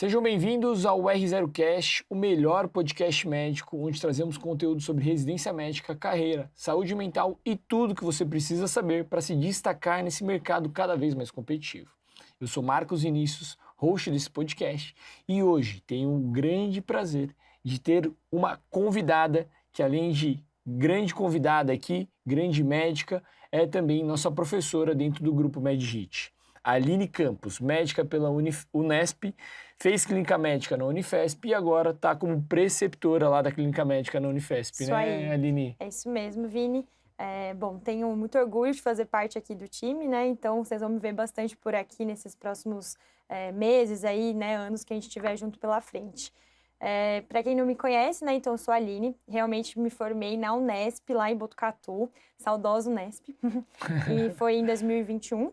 Sejam bem-vindos ao R0Cast, o melhor podcast médico, onde trazemos conteúdo sobre residência médica, carreira, saúde mental e tudo que você precisa saber para se destacar nesse mercado cada vez mais competitivo. Eu sou Marcos Vinícius, host desse podcast, e hoje tenho o grande prazer de ter uma convidada que, além de grande convidada aqui, grande médica, é também nossa professora dentro do grupo MedHit. A Aline Campos, médica pela Unesp, fez clínica médica na Unifesp e agora está como preceptora lá da clínica médica na Unifesp, Isso né, aí. Aline? É isso mesmo, Vini. Bom, tenho muito orgulho de fazer parte aqui do time, né? Então, vocês vão me ver bastante por aqui nesses próximos meses aí, né? Anos que a gente tiver junto pela frente. Para quem não me conhece, né? Então, eu sou a Aline. Realmente me formei na Unesp, lá em Botucatu, saudosa Unesp. E foi em 2021.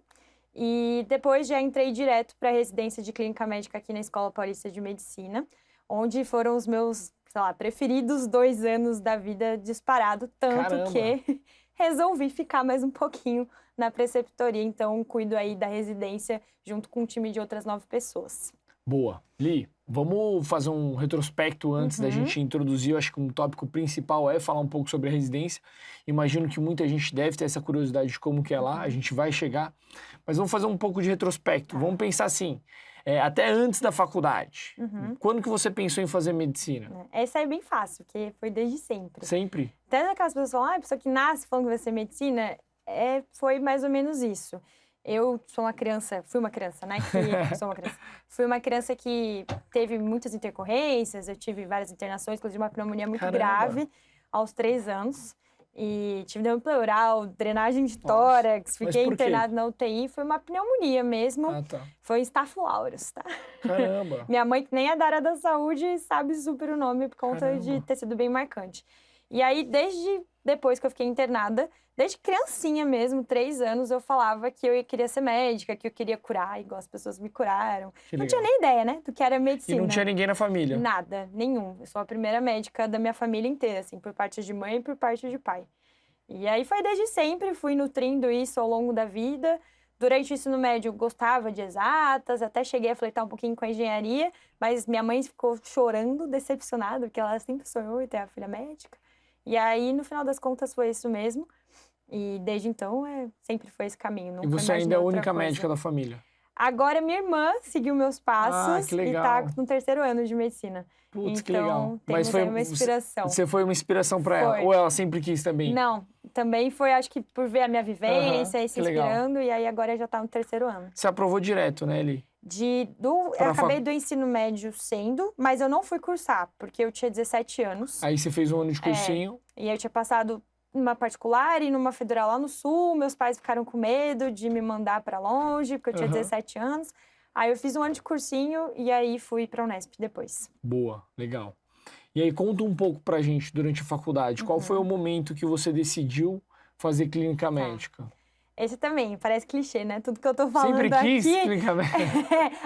E depois já entrei direto para a residência de clínica médica aqui na Escola Paulista de Medicina, onde foram os meus, preferidos 2 anos da vida disparado, tanto Caramba. que resolvi ficar mais um pouquinho na preceptoria, então cuido aí da residência junto com um time de outras 9 pessoas. Boa. Li, vamos fazer um retrospecto antes da gente introduzir. Eu acho que um tópico principal é falar um pouco sobre a residência. Imagino que muita gente deve ter essa curiosidade de como que é lá, a gente vai chegar. Mas vamos fazer um pouco de retrospecto. Vamos pensar assim, até antes da faculdade. Quando que você pensou em fazer medicina? Essa é bem fácil, porque foi desde sempre. Sempre? Até aquelas pessoas falam, a pessoa que nasce falando que vai ser medicina, foi mais ou menos isso. Eu sou uma criança, fui uma criança, né? Fui uma criança que teve muitas intercorrências, eu tive várias internações, inclusive uma pneumonia muito grave aos 3 anos. E tive derrame pleural, drenagem de tórax, fiquei internada na UTI, foi uma pneumonia mesmo. Ah, tá. Foi Staph aureus, tá? Caramba! Minha mãe, que nem é da área da saúde, sabe super o nome por conta de ter sido bem marcante. E aí, desde depois que eu fiquei internada, desde criancinha mesmo, 3 anos, eu falava que eu queria ser médica, que eu queria curar, igual as pessoas me curaram. Não tinha nem ideia, né, do que era medicina. E não tinha ninguém na família? Nada, nenhum. Eu sou a primeira médica da minha família inteira, assim, por parte de mãe e por parte de pai. E aí foi desde sempre, fui nutrindo isso ao longo da vida. Durante o ensino médio, gostava de exatas, até cheguei a flertar um pouquinho com a engenharia, mas minha mãe ficou chorando, decepcionada, porque ela sempre sonhou em ter a filha médica. E aí, no final das contas, foi isso mesmo. E desde então, sempre foi esse caminho. Nunca E você ainda é a única médica da família? Agora, minha irmã seguiu meus passos e tá no 3º ano de medicina. Putz, então, que legal. Mas foi uma inspiração. Você foi uma inspiração para ela? Ou ela sempre quis também? Não, também foi, acho que por ver a minha vivência e se inspirando. E aí, agora já tá no 3º ano. Você aprovou direto, né, Eli? Eu acabei do ensino médio mas eu não fui cursar, porque eu tinha 17 anos. Aí você fez um ano de cursinho. E eu tinha passado numa particular e numa federal lá no sul. Meus pais ficaram com medo de me mandar para longe, porque eu tinha 17 anos. Aí eu fiz um ano de cursinho e aí fui pra Unesp depois. Boa, legal. E aí conta um pouco pra gente durante a faculdade. Qual foi o momento que você decidiu fazer clínica médica? Esse também, parece clichê, né? Tudo que eu tô falando sempre aqui... Sempre quis clínica médica?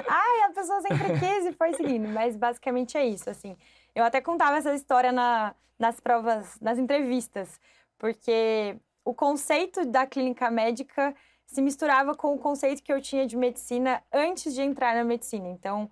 Ai, a pessoa sempre quis e foi seguindo. Mas basicamente é isso, assim. Eu até contava essa história nas provas, nas entrevistas. Porque o conceito da clínica médica se misturava com o conceito que eu tinha de medicina antes de entrar na medicina. Então,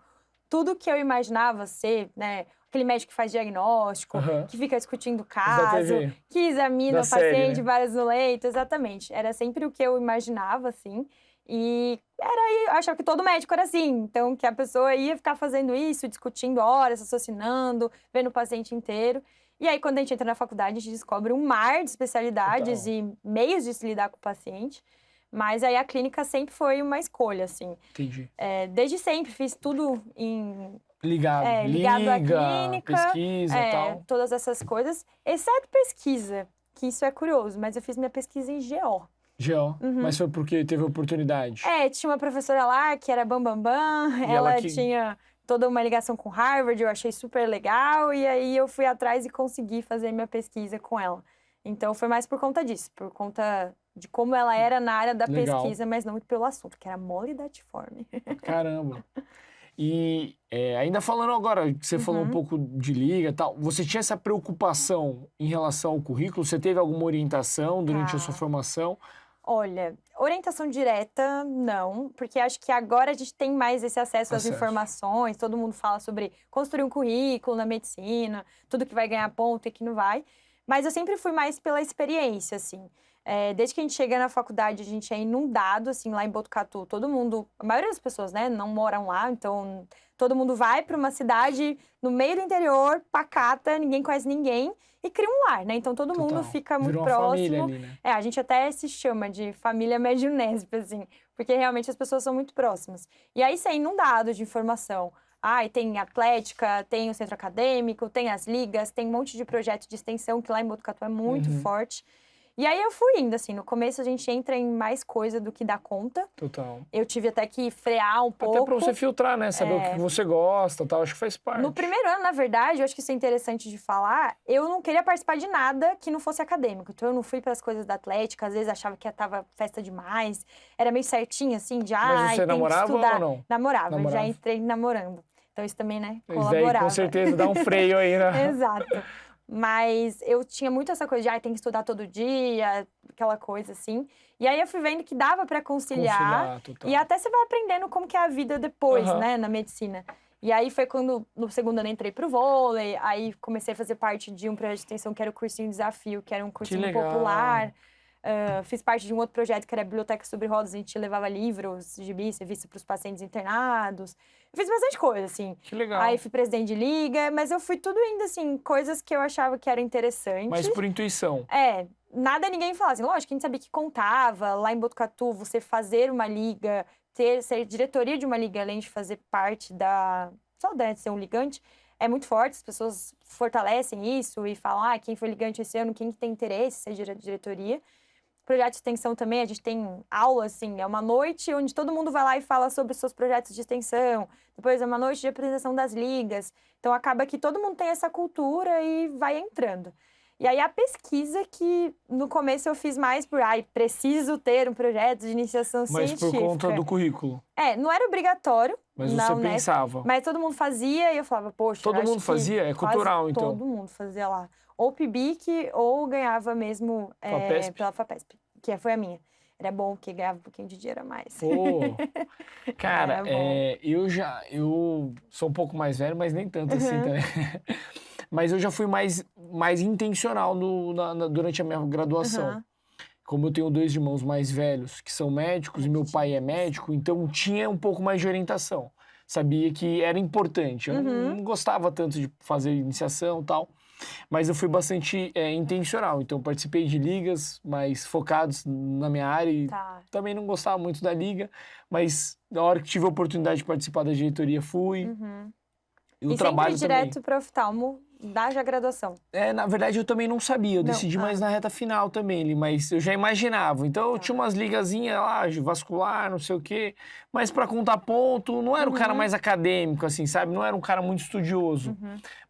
tudo que eu imaginava ser, né? Aquele médico que faz diagnóstico, que fica discutindo caso, que examina o paciente, né? Várias no leito, exatamente. Era sempre o que eu imaginava, assim. E eu achava que todo médico era assim. Então, que a pessoa ia ficar fazendo isso, discutindo horas, raciocinando, vendo o paciente inteiro. E aí, quando a gente entra na faculdade, a gente descobre um mar de especialidades e meios de se lidar com o paciente. Mas aí a clínica sempre foi uma escolha, assim. Entendi. Desde sempre, fiz tudo ligado à clínica, pesquisa e tal. Todas essas coisas, exceto pesquisa, que isso é curioso, mas eu fiz minha pesquisa em GO. GO? Mas foi porque teve oportunidade? Tinha uma professora lá que era bambambam, ela tinha toda uma ligação com Harvard, eu achei super legal, e aí eu fui atrás e consegui fazer minha pesquisa com ela. Então foi mais por conta disso, por conta de como ela era na área da pesquisa, mas não pelo assunto, que era mole datiforme. Caramba! E ainda falando agora, que você falou um pouco de liga e tal, você tinha essa preocupação em relação ao currículo? Você teve alguma orientação durante a sua formação? Olha, orientação direta, não, porque acho que agora a gente tem mais esse acesso às informações, todo mundo fala sobre construir um currículo na medicina, tudo que vai ganhar ponto e que não vai, mas eu sempre fui mais pela experiência, assim. Desde que a gente chega na faculdade, a gente é inundado, assim, lá em Botucatu, todo mundo, a maioria das pessoas, né, não moram lá, então todo mundo vai para uma cidade no meio do interior, pacata, ninguém conhece ninguém, e cria um lar, né? Então todo mundo fica muito Virou uma próximo. família ali, né? A gente até se chama de família Médio-Nesp, assim, porque realmente as pessoas são muito próximas. E aí você é inundado de informação. E tem atlética, tem o centro acadêmico, tem as ligas, tem um monte de projeto de extensão, que lá em Botucatu é muito forte. E aí eu fui indo, assim, no começo a gente entra em mais coisa do que dá conta. Total. Eu tive até que frear um pouco. Até pra você filtrar, né? Saber o que você gosta, tal, acho que faz parte. No primeiro ano, na verdade, eu acho que isso é interessante de falar, eu não queria participar de nada que não fosse acadêmico. Então eu não fui pelas coisas da atlética, às vezes achava que tava festa demais. Era meio certinho, assim, de Mas você namorava ou não? Namorava, já entrei namorando. Então isso também, né, colaborava. Isso daí, com certeza dá um freio aí, né? Exato. Mas eu tinha muito essa coisa de, tem que estudar todo dia, aquela coisa assim. E aí eu fui vendo que dava para conciliar e até você vai aprendendo como que é a vida depois, né, na medicina. E aí foi quando, no segundo ano, entrei pro vôlei, aí comecei a fazer parte de um projeto de extensão que era o Cursinho Desafio, que era um cursinho popular. Fiz parte de um outro projeto que era a Biblioteca Sobre Rodas, a gente levava livros, gibis, revista para os pacientes internados. Eu fiz bastante coisa, assim. Que legal. Aí fui presidente de liga, mas eu fui tudo indo, assim, coisas que eu achava que eram interessantes. Mas por intuição. Nada ninguém falava assim. Lógico, a gente sabia que contava, lá em Botucatu, você fazer uma liga, ser diretoria de uma liga, além de fazer parte só de ser um ligante, é muito forte, as pessoas fortalecem isso e falam, quem foi ligante esse ano, quem tem interesse em ser diretoria. Projeto de extensão também, a gente tem aula, assim, é uma noite onde todo mundo vai lá e fala sobre os seus projetos de extensão, depois é uma noite de apresentação das ligas, então acaba que todo mundo tem essa cultura e vai entrando. E aí a pesquisa que no começo eu fiz mais por, preciso ter um projeto de iniciação científica. Mas por conta do currículo? Não era obrigatório. Mas você pensava? Mas todo mundo fazia e eu falava, poxa... Todo mundo fazia? É cultural, então? Todo mundo fazia lá. Ou PIBIC, ou ganhava mesmo pela FAPESP, que foi a minha. Era bom, porque ganhava um pouquinho de dinheiro a mais. Cara, eu sou um pouco mais velho, mas nem tanto assim também. Mas eu já fui mais intencional durante a minha graduação. Como eu tenho 2 irmãos mais velhos que são médicos e meu pai é médico, então tinha um pouco mais de orientação. Sabia que era importante. Eu não gostava tanto de fazer iniciação e tal, mas eu fui bastante intencional. Então participei de ligas mais focados na minha área e também não gostava muito da liga, mas na hora que tive a oportunidade de participar da diretoria, fui. E o trabalho sempre direto para oftalmo da graduação? Na verdade, eu também não sabia. Eu decidi mais na reta final também, mas eu já imaginava. Então, eu tinha umas ligazinhas lá, de vascular, não sei o quê. Mas para contar ponto, não era o cara mais acadêmico, assim, sabe? Não era um cara muito estudioso.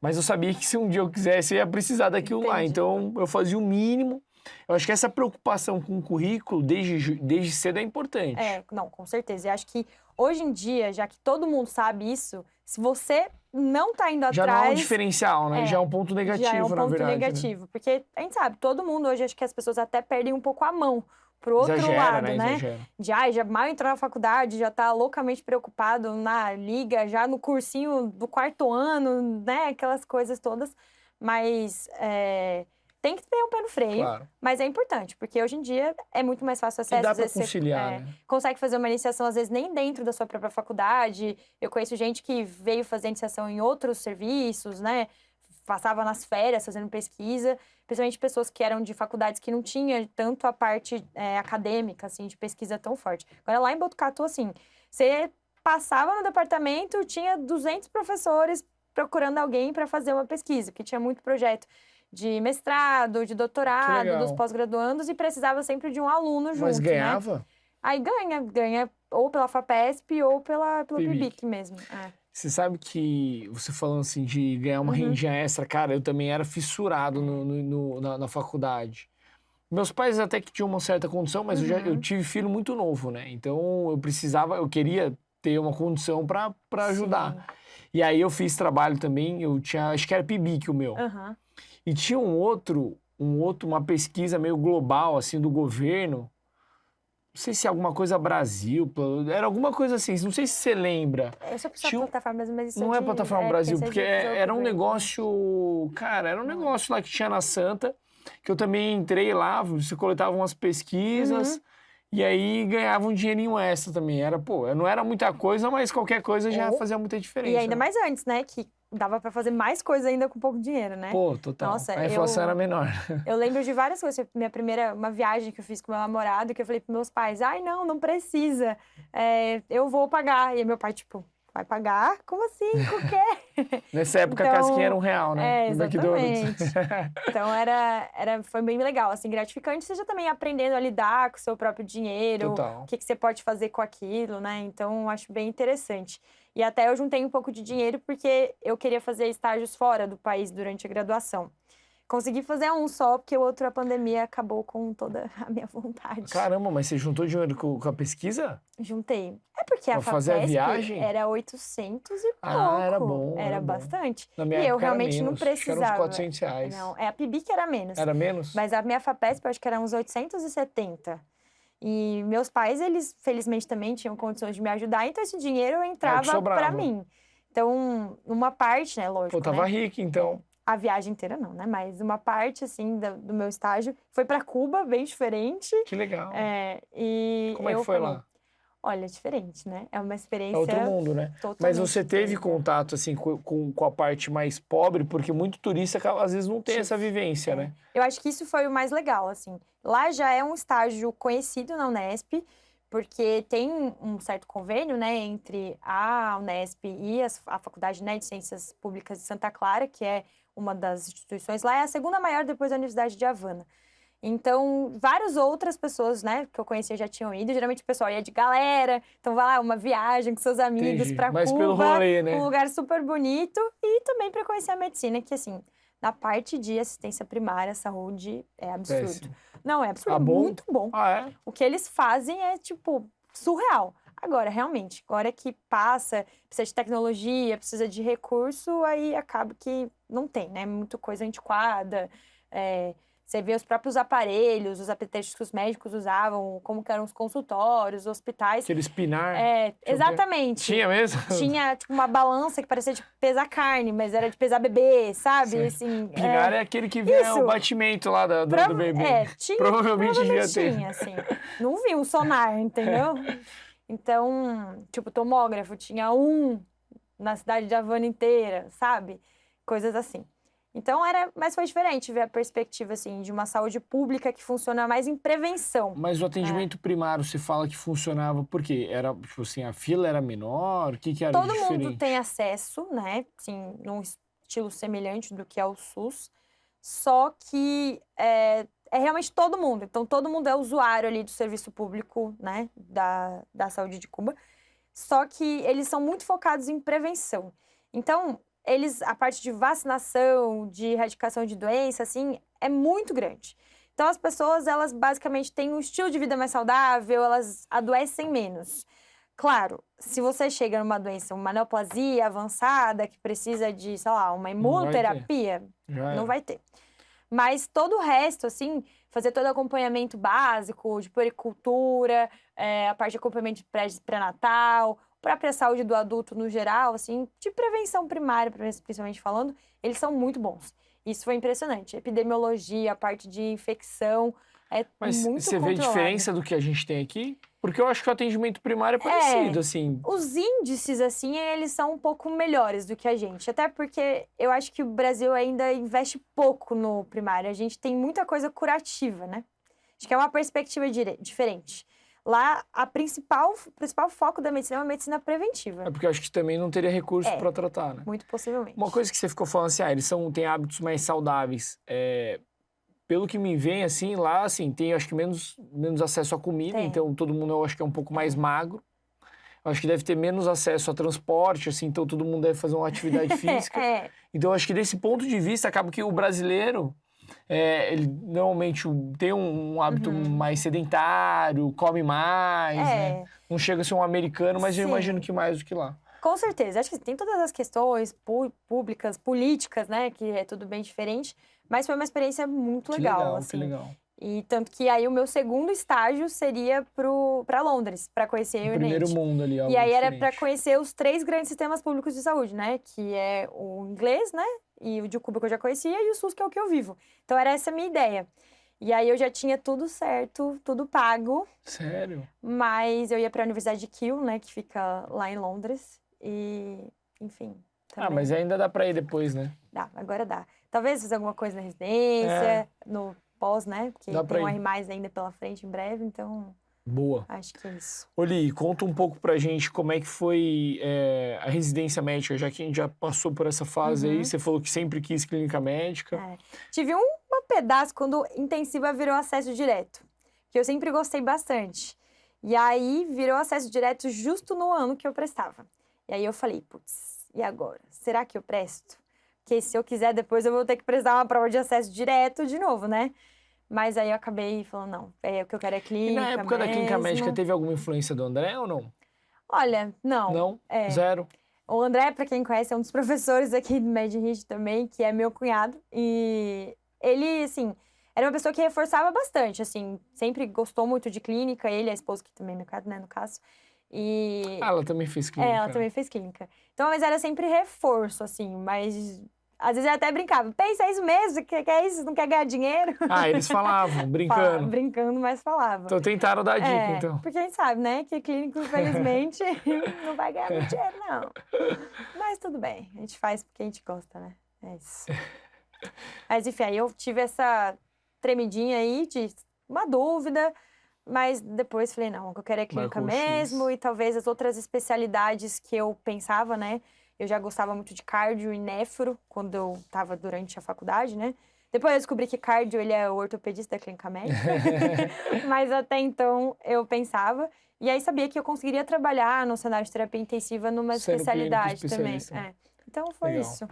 Mas eu sabia que se um dia eu quisesse, eu ia precisar daquilo lá. Então, eu fazia o mínimo. Eu acho que essa preocupação com o currículo, desde cedo, é importante. Não, com certeza. Eu acho que hoje em dia, já que todo mundo sabe isso, se você não tá indo atrás... Já não é um diferencial, né? Já é um ponto negativo, na verdade. Já é um ponto negativo. Né? Porque a gente sabe, todo mundo hoje, acho que as pessoas até perdem um pouco a mão pro outro lado, né? Já mal entrou na faculdade, já tá loucamente preocupado na liga, já no cursinho do 4º ano, né? Aquelas coisas todas. Mas... tem que ter um pé no freio, mas é importante, porque hoje em dia é muito mais fácil acesso. E dá pra conciliar, né? Consegue fazer uma iniciação, às vezes, nem dentro da sua própria faculdade. Eu conheço gente que veio fazer iniciação em outros serviços, né? Passava nas férias fazendo pesquisa, principalmente pessoas que eram de faculdades que não tinham tanto a parte acadêmica, assim, de pesquisa tão forte. Agora, lá em Botucatu, assim, você passava no departamento, tinha 200 professores procurando alguém para fazer uma pesquisa, porque tinha muito projeto de mestrado, de doutorado, dos pós-graduandos, e precisava sempre de um aluno junto, Mas ganhava? Né? Aí ganha ou pela FAPESP ou pelo PIBIC mesmo. Você sabe que, você falando assim de ganhar uma rendinha extra, cara, eu também era fissurado na faculdade. Meus pais até que tinham uma certa condição, mas eu tive filho muito novo, né? Então eu queria ter uma condição para ajudar. Sim. E aí eu fiz trabalho também, acho que era PIBIC o meu. E tinha uma pesquisa meio global, assim, do governo, não sei se é alguma coisa Brasil, era alguma coisa assim, não sei se você lembra. Eu sou pessoa plataforma, mas isso não é plataforma Brasil, porque era um negócio, cara, era um negócio lá que tinha na Santa, que eu também entrei lá, você coletava umas pesquisas, e aí ganhava um dinheirinho extra também. Era, pô, não era muita coisa, mas qualquer coisa já fazia muita diferença. E ainda mais antes, né, que dava pra fazer mais coisa ainda com pouco dinheiro, né? Pô, total. Nossa, a inflação era menor. Eu lembro de várias coisas. Uma viagem que eu fiz com meu namorado, que eu falei pros meus pais, ai, não precisa, eu vou pagar. E aí meu pai, tipo, vai pagar? Como assim? Com o quê? Nessa época a casquinha era R$1, né? Exatamente. Então foi bem legal, assim, gratificante. Você já também aprendendo a lidar com o seu próprio dinheiro, total. O que você pode fazer com aquilo, né? Então, eu acho bem interessante. E até eu juntei um pouco de dinheiro porque eu queria fazer estágios fora do país durante a graduação. Consegui fazer um só, porque o outro, a pandemia, acabou com toda a minha vontade. Caramba, mas você juntou dinheiro com a pesquisa? Juntei. É porque a fazer a viagem? Era 800 e pouco. Ah, era bom. Era bastante. Na minha e época eu realmente era menos. não precisava. Era uns R$400. Não, a PIBIC era menos. Era menos? Mas a minha FAPESP, eu acho que era uns 870. E meus pais, eles, felizmente, também tinham condições de me ajudar, então esse dinheiro entrava pra mim. Então, uma parte, né, lógico, Pô, tava rica, então. A viagem inteira não, né? Mas uma parte, assim, do meu estágio foi pra Cuba, bem diferente. Que legal. E como é que foi lá? Olha, diferente, né? É uma experiência... É outro mundo, né? Mas você teve contato, assim, com a parte mais pobre? Porque muito turista, às vezes, não tem essa vivência, né? Eu acho que isso foi o mais legal, assim. Lá já é um estágio conhecido na Unesp, porque tem um certo convênio, né, entre a Unesp e a Faculdade, né, de Ciências Públicas de Santa Clara, que é uma das instituições lá, é a segunda maior depois da Universidade de Havana. Então, várias outras pessoas, né, que eu conhecia já tinham ido. Geralmente o pessoal ia de galera, então vai lá, uma viagem com seus amigos para Cuba, pelo rolê, né? Um lugar super bonito, e também para conhecer a medicina, que assim, na parte de assistência primária, saúde, é absurdo. Péssimo. Não, é absurdo, muito bom. É? O que eles fazem é, tipo, surreal. Agora, realmente, agora que passa, precisa de tecnologia, precisa de recurso, aí acaba que não tem, né? Muita coisa antiquada, você vê os próprios aparelhos, os apetrechos que os médicos usavam, como que eram os consultórios, os hospitais. Aquele espinar. Exatamente. Tinha mesmo? Tinha, tipo, uma balança que parecia de pesar carne, mas era de pesar bebê, sabe? Assim, Pinar é aquele que vê o batimento lá do bebê. Provavelmente devia ter. Tinha, assim. Não vi um sonar, entendeu? Então, tipo, tomógrafo, tinha um na cidade de Havana inteira, sabe? Coisas assim. Então, mas foi diferente ver a perspectiva, assim, de uma saúde pública que funciona mais em prevenção. Mas o atendimento primário, você fala que funcionava por quê? Era, tipo assim, a fila era menor? O que era diferente? Todo mundo tem acesso, né? Assim, num estilo semelhante do que é o SUS. Só que é realmente todo mundo. Então, todo mundo é usuário ali do serviço público, né? Da saúde de Cuba. Só que eles são muito focados em prevenção. Então, a parte de vacinação, de erradicação de doença, assim, é muito grande. Então, as pessoas, elas basicamente têm um estilo de vida mais saudável, elas adoecem menos. Claro, se você chega numa doença, uma neoplasia avançada, que precisa de, sei lá, uma imunoterapia, não vai ter. Mas todo o resto, assim, fazer todo o acompanhamento básico de puericultura, a parte de acompanhamento de pré-natal, própria saúde do adulto no geral, assim, de prevenção primária, principalmente falando, eles são muito bons. Isso foi impressionante. Epidemiologia, a parte de infecção, Mas muito você vê diferença do que a gente tem aqui? Porque eu acho que o atendimento primário é parecido, assim. Os índices, assim, eles são um pouco melhores do que a gente. Até porque eu acho que o Brasil ainda investe pouco no primário. A gente tem muita coisa curativa, né? Acho que é uma perspectiva diferente. Lá, o principal foco da medicina é uma medicina preventiva. É porque eu acho que também não teria recurso para tratar, né? Muito possivelmente. Uma coisa que você ficou falando assim, eles têm hábitos mais saudáveis. Pelo que me vem, assim, lá, assim, tem, acho que, menos acesso à comida. Então, todo mundo, eu acho que é um pouco mais magro. Eu acho que deve ter menos acesso a transporte, assim, então todo mundo deve fazer uma atividade física. Então, eu acho que desse ponto de vista, acaba que o brasileiro... ele normalmente tem um hábito mais sedentário, come mais, né? Não chega a ser um americano, mas eu imagino que mais do que lá. Com certeza. Acho que tem todas as questões públicas, políticas, né? Que é tudo bem diferente. Mas foi uma experiência muito legal, assim. Que legal. E tanto que aí o meu segundo estágio seria para Londres, para conhecer O o primeiro UNAIDS. mundo ali, algo E aí era para diferente. conhecer os 3 grandes sistemas públicos de saúde, né? Que é o inglês, né? E o de Cuba que eu já conhecia e o SUS, que é o que eu vivo. Então era essa a minha ideia. E aí eu já tinha tudo certo, tudo pago, Sério? mas eu ia para a Universidade de Keele, né? Que fica lá em Londres. E, enfim, também Mas ainda dá pra ir depois, né? dá, agora dá. Talvez fazer alguma coisa na É. residência, no pós, né? Porque Dá tem pra um ir. R+, ainda pela frente em breve, então Boa. acho que é isso. Oli, conta um pouco pra gente como é que foi a residência médica, já que a gente já passou por essa fase aí. Você falou que sempre quis clínica médica. É. Tive um pedaço quando intensiva virou acesso direto, que eu sempre gostei bastante. E aí virou acesso direto justo no ano que eu prestava. E aí eu falei, putz, e agora? Será que eu presto? Porque se eu quiser depois eu vou ter que prestar uma prova de acesso direto de novo, né? Mas aí eu acabei falando, não, o que eu quero é E clínica na época da clínica médica mesmo. teve alguma influência do André ou não? Olha, não. Não? É. Zero? O André, para quem conhece, é um dos professores aqui do MedRid também, que é meu cunhado. E ele, assim, era uma pessoa que reforçava bastante, assim, sempre gostou muito de clínica. Ele, a esposa, que também é meu cunhado, né, no caso. E... Ela também fez clínica. ela também fez clínica. Então, mas era sempre reforço, assim, mas... Às vezes eu até brincava, pensa, é isso mesmo? Que é isso? Não quer ganhar dinheiro? Eles falavam, brincando. Brincando, mas falavam. Então tentaram dar dica, então. Porque a gente sabe, né, que clínico, infelizmente, não vai ganhar muito dinheiro, não. Mas tudo bem, a gente faz porque a gente gosta, né? É isso. Mas, enfim, aí eu tive essa tremidinha aí de uma dúvida, mas depois falei, não, o que eu quero é clínica Marcou o X. mesmo, e talvez as outras especialidades que eu pensava, né? Eu já gostava muito de cardio e nefro, quando eu estava durante a faculdade, né? Depois eu descobri que cardio, ele é o ortopedista da clínica médica. Mas até então eu pensava. E aí sabia que eu conseguiria trabalhar no cenário de terapia intensiva numa Sendo especialidade clínico também. especialista. Então foi Legal. isso.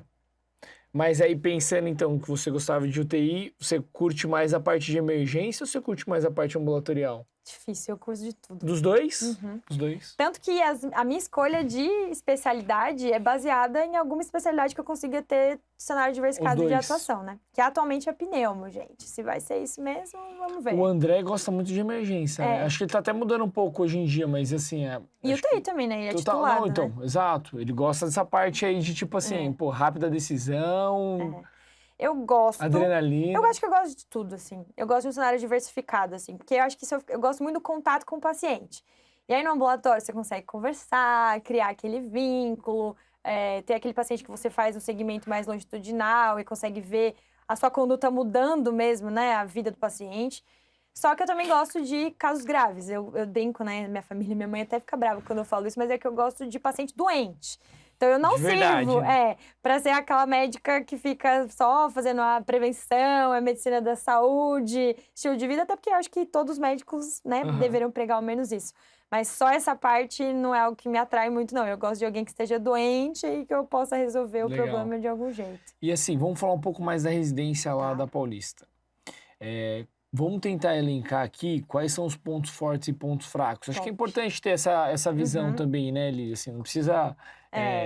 Mas aí pensando então que você gostava de UTI, você curte mais a parte de emergência ou você curte mais a parte ambulatorial? Difícil, eu curso de tudo. Dos dois? Uhum. Dos dois. Tanto que a minha escolha de especialidade é baseada em alguma especialidade que eu consiga ter cenário diversificado de dois. atuação, né? Que atualmente é pneumo, gente. Se vai ser isso mesmo, vamos ver. O André gosta muito de emergência, né? Acho que ele tá até mudando um pouco hoje em dia, mas assim... E o TI também, né? Ele é titulado, Não, então, né? exato. Ele gosta dessa parte aí de tipo assim, pô, rápida decisão, Eu gosto. adrenalina. Eu acho que eu gosto de tudo, assim. Eu gosto de um cenário diversificado, assim. Porque eu acho que eu gosto muito do contato com o paciente. E aí no ambulatório você consegue conversar, criar aquele vínculo, ter aquele paciente que você faz um segmento mais longitudinal e consegue ver a sua conduta mudando mesmo, né? A vida do paciente. Só que eu também gosto de casos graves. Eu brinco, né? Minha família, minha mãe até fica brava quando eu falo isso, mas é que eu gosto de paciente doente. Então, eu não De verdade. sirvo para ser aquela médica que fica só fazendo a prevenção, a medicina da saúde, estilo de vida, até porque eu acho que todos os médicos, né, deveriam pregar ao menos isso. Mas só essa parte não é algo que me atrai muito, não. Eu gosto de alguém que esteja doente e que eu possa resolver o problema de algum jeito. E assim, vamos falar um pouco mais da residência lá da Paulista. Vamos tentar elencar aqui quais são os pontos fortes e pontos fracos. Acho que é importante ter essa visão também, né, Lili? Assim, não precisa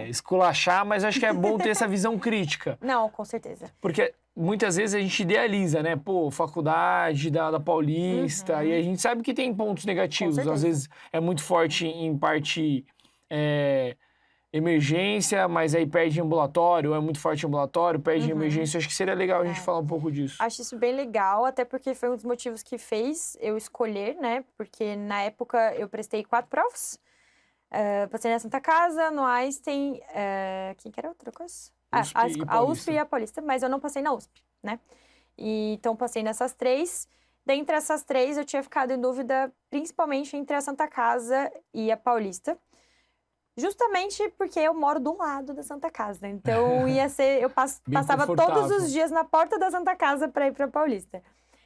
esculachar, mas acho que é bom ter essa visão crítica. Não, com certeza. Porque muitas vezes a gente idealiza, né? Pô, faculdade da Paulista, e a gente sabe que tem pontos negativos. Às vezes é muito forte em parte emergência, mas aí perde em ambulatório, é muito forte em ambulatório, perde em emergência. Acho que seria legal a gente falar um pouco disso. Acho isso bem legal, até porque foi um dos motivos que fez eu escolher, né? Porque na época eu prestei 4 provas. Passei na Santa Casa, no Einstein, quem que era outra coisa? A USP e a Paulista, mas eu não passei na USP, né? Então passei nessas 3. Dentre essas 3, eu tinha ficado em dúvida principalmente entre a Santa Casa e a Paulista. Justamente porque eu moro do lado da Santa Casa. Então, eu passava todos os dias na porta da Santa Casa para ir para Paulista.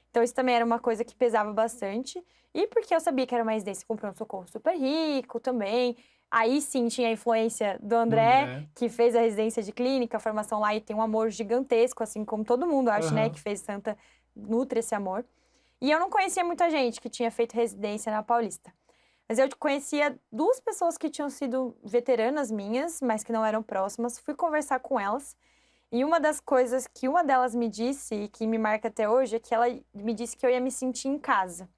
Então, isso também era uma coisa que pesava bastante. E porque eu sabia que era uma residência com pronto-socorro super rico também. Aí sim tinha a influência do André, que fez a residência de clínica, a formação lá, e tem um amor gigantesco, assim como todo mundo, acho, né, que fez Santa, nutre esse amor. E eu não conhecia muita gente que tinha feito residência na Paulista. Mas eu conhecia 2 pessoas que tinham sido veteranas minhas, mas que não eram próximas. Fui conversar com elas. E uma das coisas que uma delas me disse, e que me marca até hoje, é que ela me disse que eu ia me sentir em casa.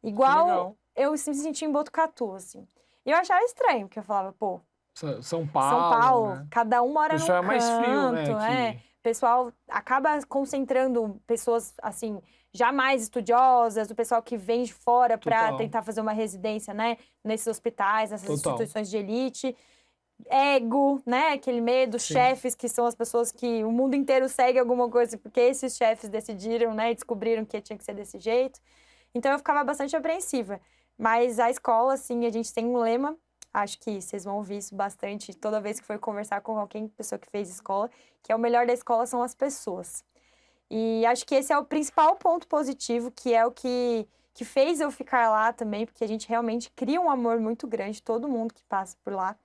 Igual eu me senti em Botucatu, assim. E eu achava estranho, porque eu falava, pô, São Paulo, São Paulo, né? cada um mora O pessoal num é mais frio, né? canto, O pessoal acaba concentrando pessoas, assim, já mais estudiosas, o pessoal que vem de fora para Total. tentar fazer uma residência, né? Nesses hospitais, nessas Total. instituições de elite. Ego, né? Aquele medo, Sim. chefes que são as pessoas que o mundo inteiro segue alguma coisa porque esses chefes decidiram, né? E descobriram que tinha que ser desse jeito. Então eu ficava bastante apreensiva. Mas a escola, assim, a gente tem um lema, acho que vocês vão ouvir isso bastante toda vez que for conversar com qualquer pessoa que fez escola, que é o melhor da escola são as pessoas. E acho que esse é o principal ponto positivo, que é o que fez eu ficar lá também, porque a gente realmente cria um amor muito grande, todo mundo que passa por lá,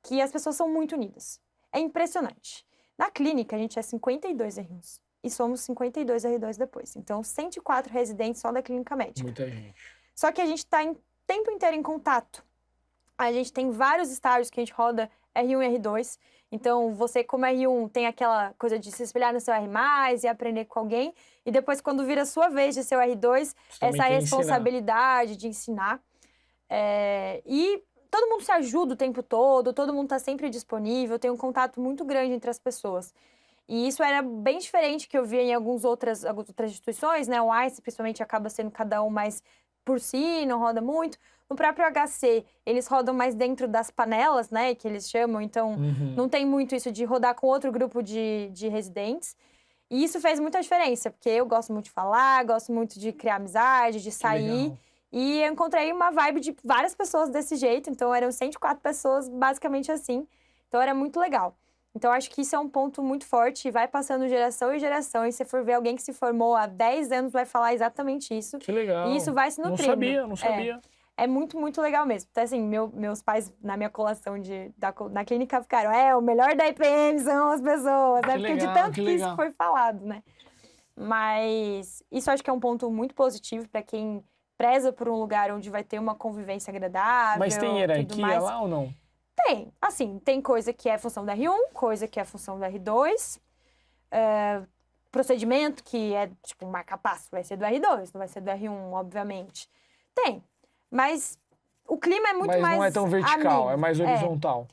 que as pessoas são muito unidas. É impressionante. Na clínica, a gente é 52 R1s e somos 52 R2 depois. Então, 104 residentes só da clínica médica. Muita gente. Só que a gente está o tempo inteiro em contato. A gente tem vários estágios que a gente roda R1 e R2. Então, você como R1 tem aquela coisa de se espelhar no seu R+, e aprender com alguém. E depois, quando vira a sua vez de ser o R2, essa responsabilidade de ensinar. E todo mundo se ajuda o tempo todo mundo está sempre disponível, tem um contato muito grande entre as pessoas. E isso era bem diferente que eu via em algumas outras instituições, né? O ICE, principalmente, acaba sendo cada um mais por si, não roda muito. No próprio HC, eles rodam mais dentro das panelas, né? Que eles chamam, então não tem muito isso de rodar com outro grupo de residentes. E isso fez muita diferença, porque eu gosto muito de falar, gosto muito de criar amizade, de sair. E eu encontrei uma vibe de várias pessoas desse jeito, então eram 104 pessoas basicamente assim. Então era muito legal. Então acho que isso é um ponto muito forte e vai passando geração em geração. E se você for ver alguém que se formou há 10 anos vai falar exatamente isso. Que legal. E isso vai se nutrindo. Não sabia. É muito, muito legal mesmo. Então, assim, meus pais, na minha colação na clínica, ficaram, o melhor da IPM são as pessoas, né? Porque de tanto que isso foi falado, né? Mas isso acho que é um ponto muito positivo para quem preza por um lugar onde vai ter uma convivência agradável. Mas tem hierarquia lá ou não? Tem. Assim, tem coisa que é função da R1, coisa que é função da R2. Procedimento que é, tipo, um marca-passo, vai ser do R2, não vai ser do R1, obviamente. Tem. Mas o clima é muito mais... Mas não é tão vertical, amigo. É mais horizontal.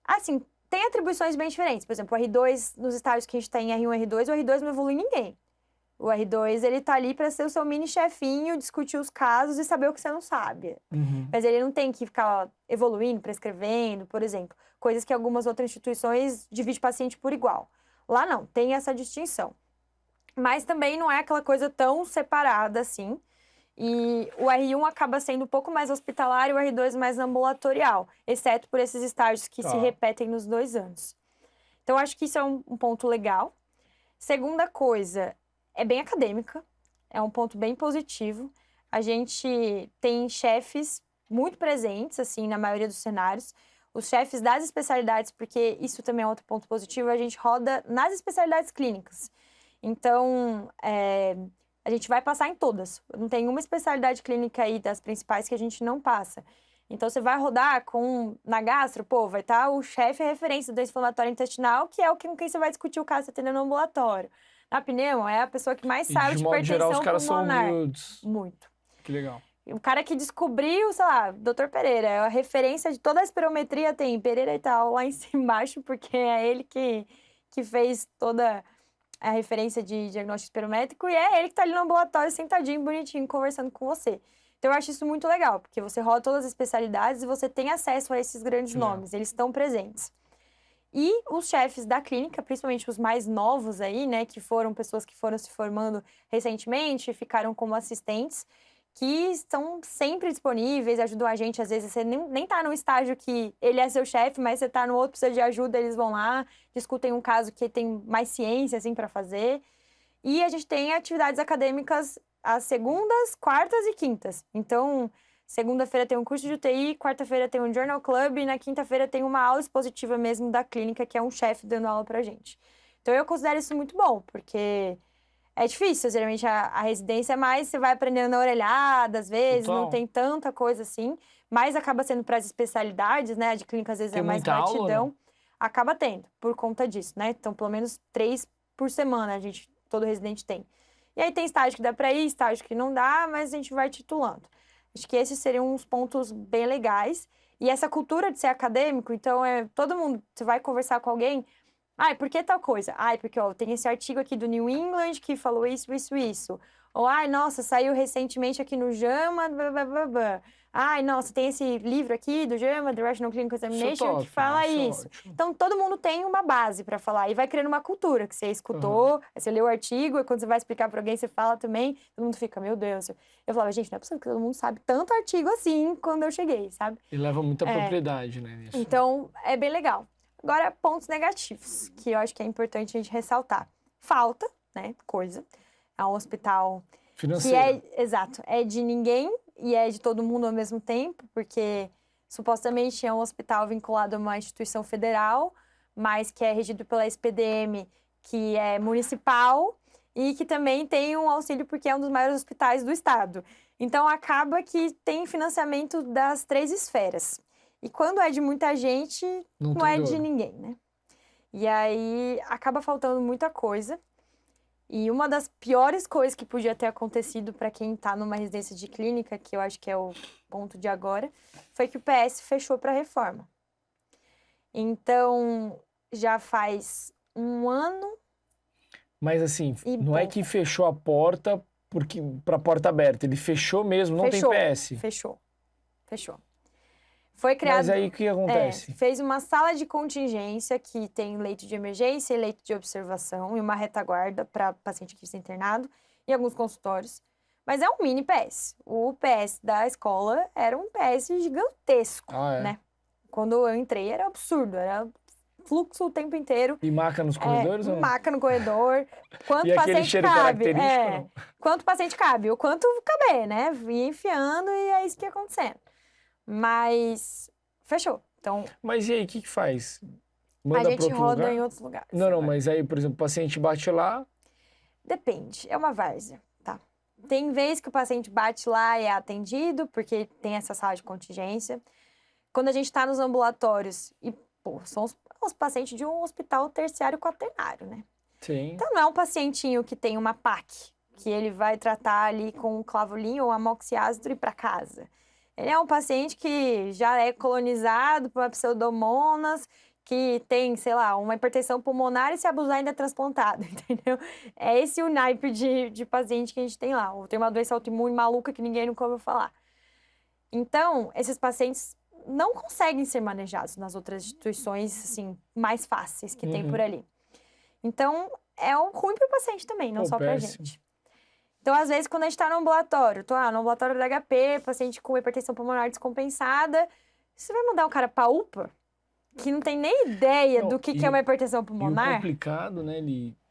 Assim, tem atribuições bem diferentes. Por exemplo, o R2, nos estágios que a gente tem R1 e R2, o R2 não evolui ninguém. O R2, ele tá ali para ser o seu mini chefinho, discutir os casos e saber o que você não sabe. Mas ele não tem que ficar evoluindo, prescrevendo, por exemplo. Coisas que algumas outras instituições dividem paciente por igual. Lá não, tem essa distinção. Mas também não é aquela coisa tão separada assim. E o R1 acaba sendo um pouco mais hospitalar e o R2 mais ambulatorial, exceto por esses estágios que se repetem nos 2 anos. Então, acho que isso é um ponto legal. Segunda coisa, é bem acadêmica, é um ponto bem positivo. A gente tem chefes muito presentes, assim, na maioria dos cenários. Os chefes das especialidades, porque isso também é outro ponto positivo, a gente roda nas especialidades clínicas. Então, a gente vai passar em todas. Não tem uma especialidade clínica aí das principais que a gente não passa. Então, você vai rodar na gastro, vai estar o chefe referência do inflamatório intestinal, que é com quem você vai discutir o caso que você tem no ambulatório. Na pneumo, é a pessoa que mais sabe de hipertensão pulmonar. Os caras são humildes. Muito. Que legal. O cara que descobriu, sei lá, Dr. Pereira, a referência de toda a espirometria tem Pereira e tal lá em cima embaixo, porque é ele que fez toda a referência de diagnóstico espirométrico e é ele que tá ali no ambulatório sentadinho, bonitinho, conversando com você. Então eu acho isso muito legal, porque você roda todas as especialidades e você tem acesso a esses grandes nomes, eles estão presentes. E os chefes da clínica, principalmente os mais novos aí, né, que foram pessoas que foram se formando recentemente, ficaram como assistentes, que estão sempre disponíveis, ajudam a gente. Às vezes você nem tá num estágio que ele é seu chefe, mas você tá no outro, precisa de ajuda, eles vão lá, discutem um caso que tem mais ciência, assim, para fazer. E a gente tem atividades acadêmicas às segundas, quartas e quintas. Então, segunda-feira tem um curso de UTI, quarta-feira tem um Journal Club e na quinta-feira tem uma aula expositiva mesmo da clínica, que é um chefe dando aula pra gente. Então, eu considero isso muito bom, porque é difícil. Geralmente, a residência é mais, você vai aprendendo na orelhada, às vezes, não tem tanta coisa assim, mas acaba sendo para as especialidades, né? A de clínica, às vezes, é mais batidão. acaba tendo, por conta disso, né? Então, pelo menos 3 por semana todo residente tem. E aí tem estágio que dá para ir, estágio que não dá, mas a gente vai titulando. Acho que esses seriam uns pontos bem legais. E essa cultura de ser acadêmico, então, todo mundo, você vai conversar com alguém, ai, por que tal coisa? Ai, porque ó, tem esse artigo aqui do New England que falou isso, isso, isso. Ou, ai, nossa, saiu recentemente aqui no JAMA, blá, blá, blá, blá. Ai, nossa, tem esse livro aqui do JAMA, The Rational Clinical Examination, que fala isso. Então, todo mundo tem uma base para falar e vai criando uma cultura que você escutou, aí você leu o artigo, e quando você vai explicar para alguém, você fala também, todo mundo fica, meu Deus. Eu falava, gente, não é possível que todo mundo sabe tanto artigo assim quando eu cheguei, sabe? E leva muita propriedade, né, nisso. Então, é bem legal. Agora, pontos negativos, que eu acho que é importante a gente ressaltar. Falta, né, coisa. É um hospital financeiro. que exato, é de ninguém e é de todo mundo ao mesmo tempo, porque supostamente é um hospital vinculado a uma instituição federal, mas que é regido pela SPDM, que é municipal e que também tem um auxílio porque é um dos maiores hospitais do estado. Então, acaba que tem financiamento das 3 esferas. E quando é de muita gente, não é de ninguém, né? E aí, acaba faltando muita coisa. E uma das piores coisas que podia ter acontecido para quem está numa residência de clínica, que eu acho que é o ponto de agora, foi que o PS fechou para reforma. Então, já faz 1 ano. Mas assim, não é que fechou a porta para a porta aberta, ele fechou mesmo, não tem PS. Fechou. Foi criado... Mas aí o que acontece? Fez uma sala de contingência que tem leito de emergência e leito de observação e uma retaguarda para paciente que está internado e alguns consultórios. Mas é um mini PS. O PS da escola era um PS gigantesco, né? Quando eu entrei era absurdo, era fluxo o tempo inteiro. E maca nos corredores? Maca no corredor. Quanto e paciente cabe. Característico, quanto paciente cabe, o quanto caber, né? Ia enfiando e é isso que ia acontecendo. Mas fechou. Então, mas e aí, o que faz? Manda a gente roda em outros lugares. Não, mas aí, por exemplo, o paciente bate lá... Depende, é uma várzea, tá? Tem vezes que o paciente bate lá e é atendido, porque tem essa sala de contingência. Quando a gente tá nos ambulatórios, e, pô, são os pacientes de um hospital terciário quaternário, né? Sim. Então, não é um pacientinho que tem uma PAC, que ele vai tratar ali com um clavulinho ou amoxiácido e ir pra casa. Ele é um paciente que já é colonizado por uma pseudomonas, que tem, sei lá, uma hipertensão pulmonar e se abusar ainda é transplantado, entendeu? É esse o naipe de paciente que a gente tem lá. Ou tem uma doença autoimune maluca que ninguém nunca ouviu falar. Então, esses pacientes não conseguem ser manejados nas outras instituições, assim, mais fáceis que tem por ali. Então, é ruim para o paciente também, não só para a gente. Então, às vezes, quando a gente está no ambulatório, no ambulatório da HP, paciente com hipertensão pulmonar descompensada, você vai mandar um cara para UPA, que não tem nem ideia do que é uma hipertensão pulmonar? E o complicado, né,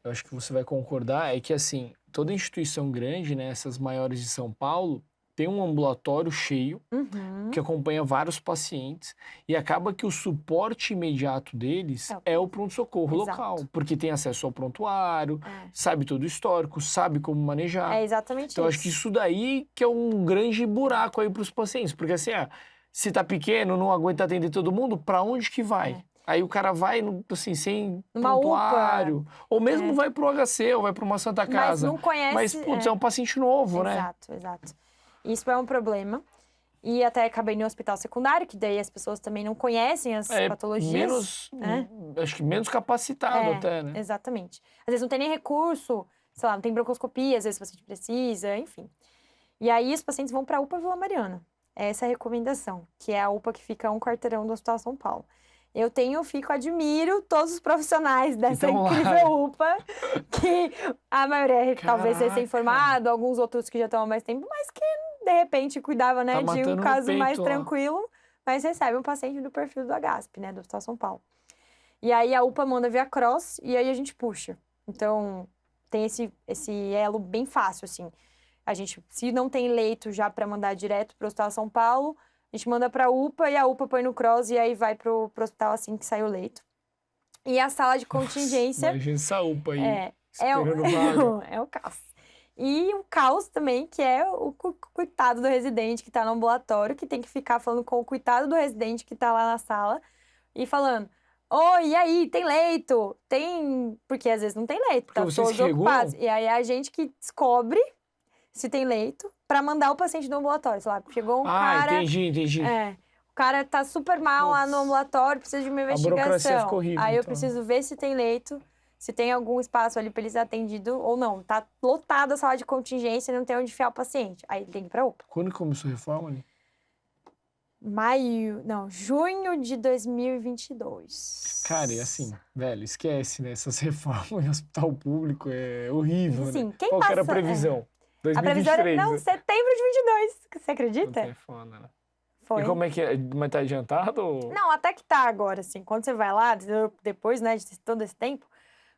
eu acho que você vai concordar, é que, assim, toda instituição grande, né, essas maiores de São Paulo, tem um ambulatório cheio, que acompanha vários pacientes, e acaba que o suporte imediato deles é o pronto-socorro local, porque tem acesso ao prontuário, sabe todo o histórico, sabe como manejar. É exatamente então, acho que isso daí que é um grande buraco aí para os pacientes, porque assim, se tá pequeno, não aguenta atender todo mundo, para onde que vai? Aí o cara vai, assim, sem prontuário, ou mesmo vai pro HC, ou vai para uma Santa Casa. Mas não conhece... Mas, putz, é um paciente novo, né? Exato. Isso é um problema. E até acabei no hospital secundário, que daí as pessoas também não conhecem as patologias. Acho que menos capacitado até, né? Exatamente. Às vezes não tem nem recurso, sei lá, não tem broncoscopia, às vezes o paciente precisa, enfim. E aí os pacientes vão para a UPA Vila Mariana. Essa é a recomendação, que é a UPA que fica a 1 quarteirão do Hospital São Paulo. Admiro todos os profissionais dessa incrível UPA, que a maioria talvez recém-formado, alguns outros que já estão há mais tempo, mas que de repente cuidava, né, de um caso mais tranquilo, mas recebe um paciente do perfil do HASP, né, do Hospital São Paulo. E aí a UPA manda via cross e aí a gente puxa. Então, tem esse elo bem fácil, assim. A gente, se não tem leito já para mandar direto para o Hospital São Paulo, a gente manda para a UPA e a UPA põe no cross e aí vai pro hospital assim que sai o leito. E a sala de contingência... Imagina essa UPA aí, é o caos. E o caos também, que é o coitado do residente que tá no ambulatório, que tem que ficar falando com o coitado do residente que tá lá na sala e falando, Oi, e aí, tem leito? Tem... Porque às vezes não tem leito, Porque tá vocês todos que regulam? ocupados. E aí é a gente que descobre se tem leito pra mandar o paciente no ambulatório. Sei lá, chegou um cara... Entendi. O cara tá super mal lá no Putz, ambulatório, precisa de uma a burocracia ficou investigação. horrível, Aí eu então. preciso ver se tem leito, se tem algum espaço ali pra ele ser atendido ou não. Tá lotada a sala de contingência e não tem onde enfiar o paciente. Aí liga pra UPA. Quando que começou a reforma ali? Junho de 2022. Cara, e assim, velho, esquece, né? Essas reformas em hospital público é horrível, Assim, né? quem Qual que era a passa- previsão? A previsão era, 2023, não, né? setembro de 22. Você acredita? Puta, é foda, né? Foi. E como é que é? Mas tá adiantado? Ou... Não, até que tá agora, assim. Quando você vai lá, depois, né, de todo esse tempo,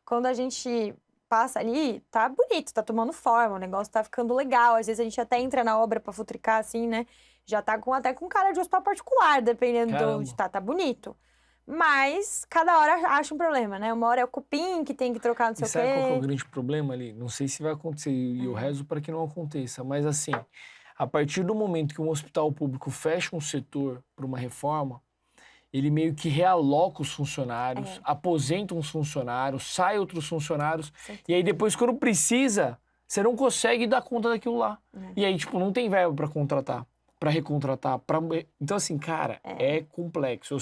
quando a gente passa ali, tá bonito, tá tomando forma, o negócio tá ficando legal. Às vezes a gente até entra na obra pra futricar, assim, né? Já tá até com cara de hospital particular, dependendo de Caramba. onde tá bonito. Mas cada hora acha um problema, né? Uma hora é o cupim que tem que trocar não sei E o sabe qual que é o quê. grande problema ali? Não sei se vai acontecer, e eu rezo para que não aconteça, mas assim, a partir do momento que um hospital público fecha um setor para uma reforma, ele meio que realoca os funcionários, aposenta uns funcionários, sai outros funcionários, e aí depois, quando precisa, você não consegue dar conta daquilo lá. E aí, tipo, não tem verba para contratar, para recontratar. Então, assim, cara, é complexo. Eu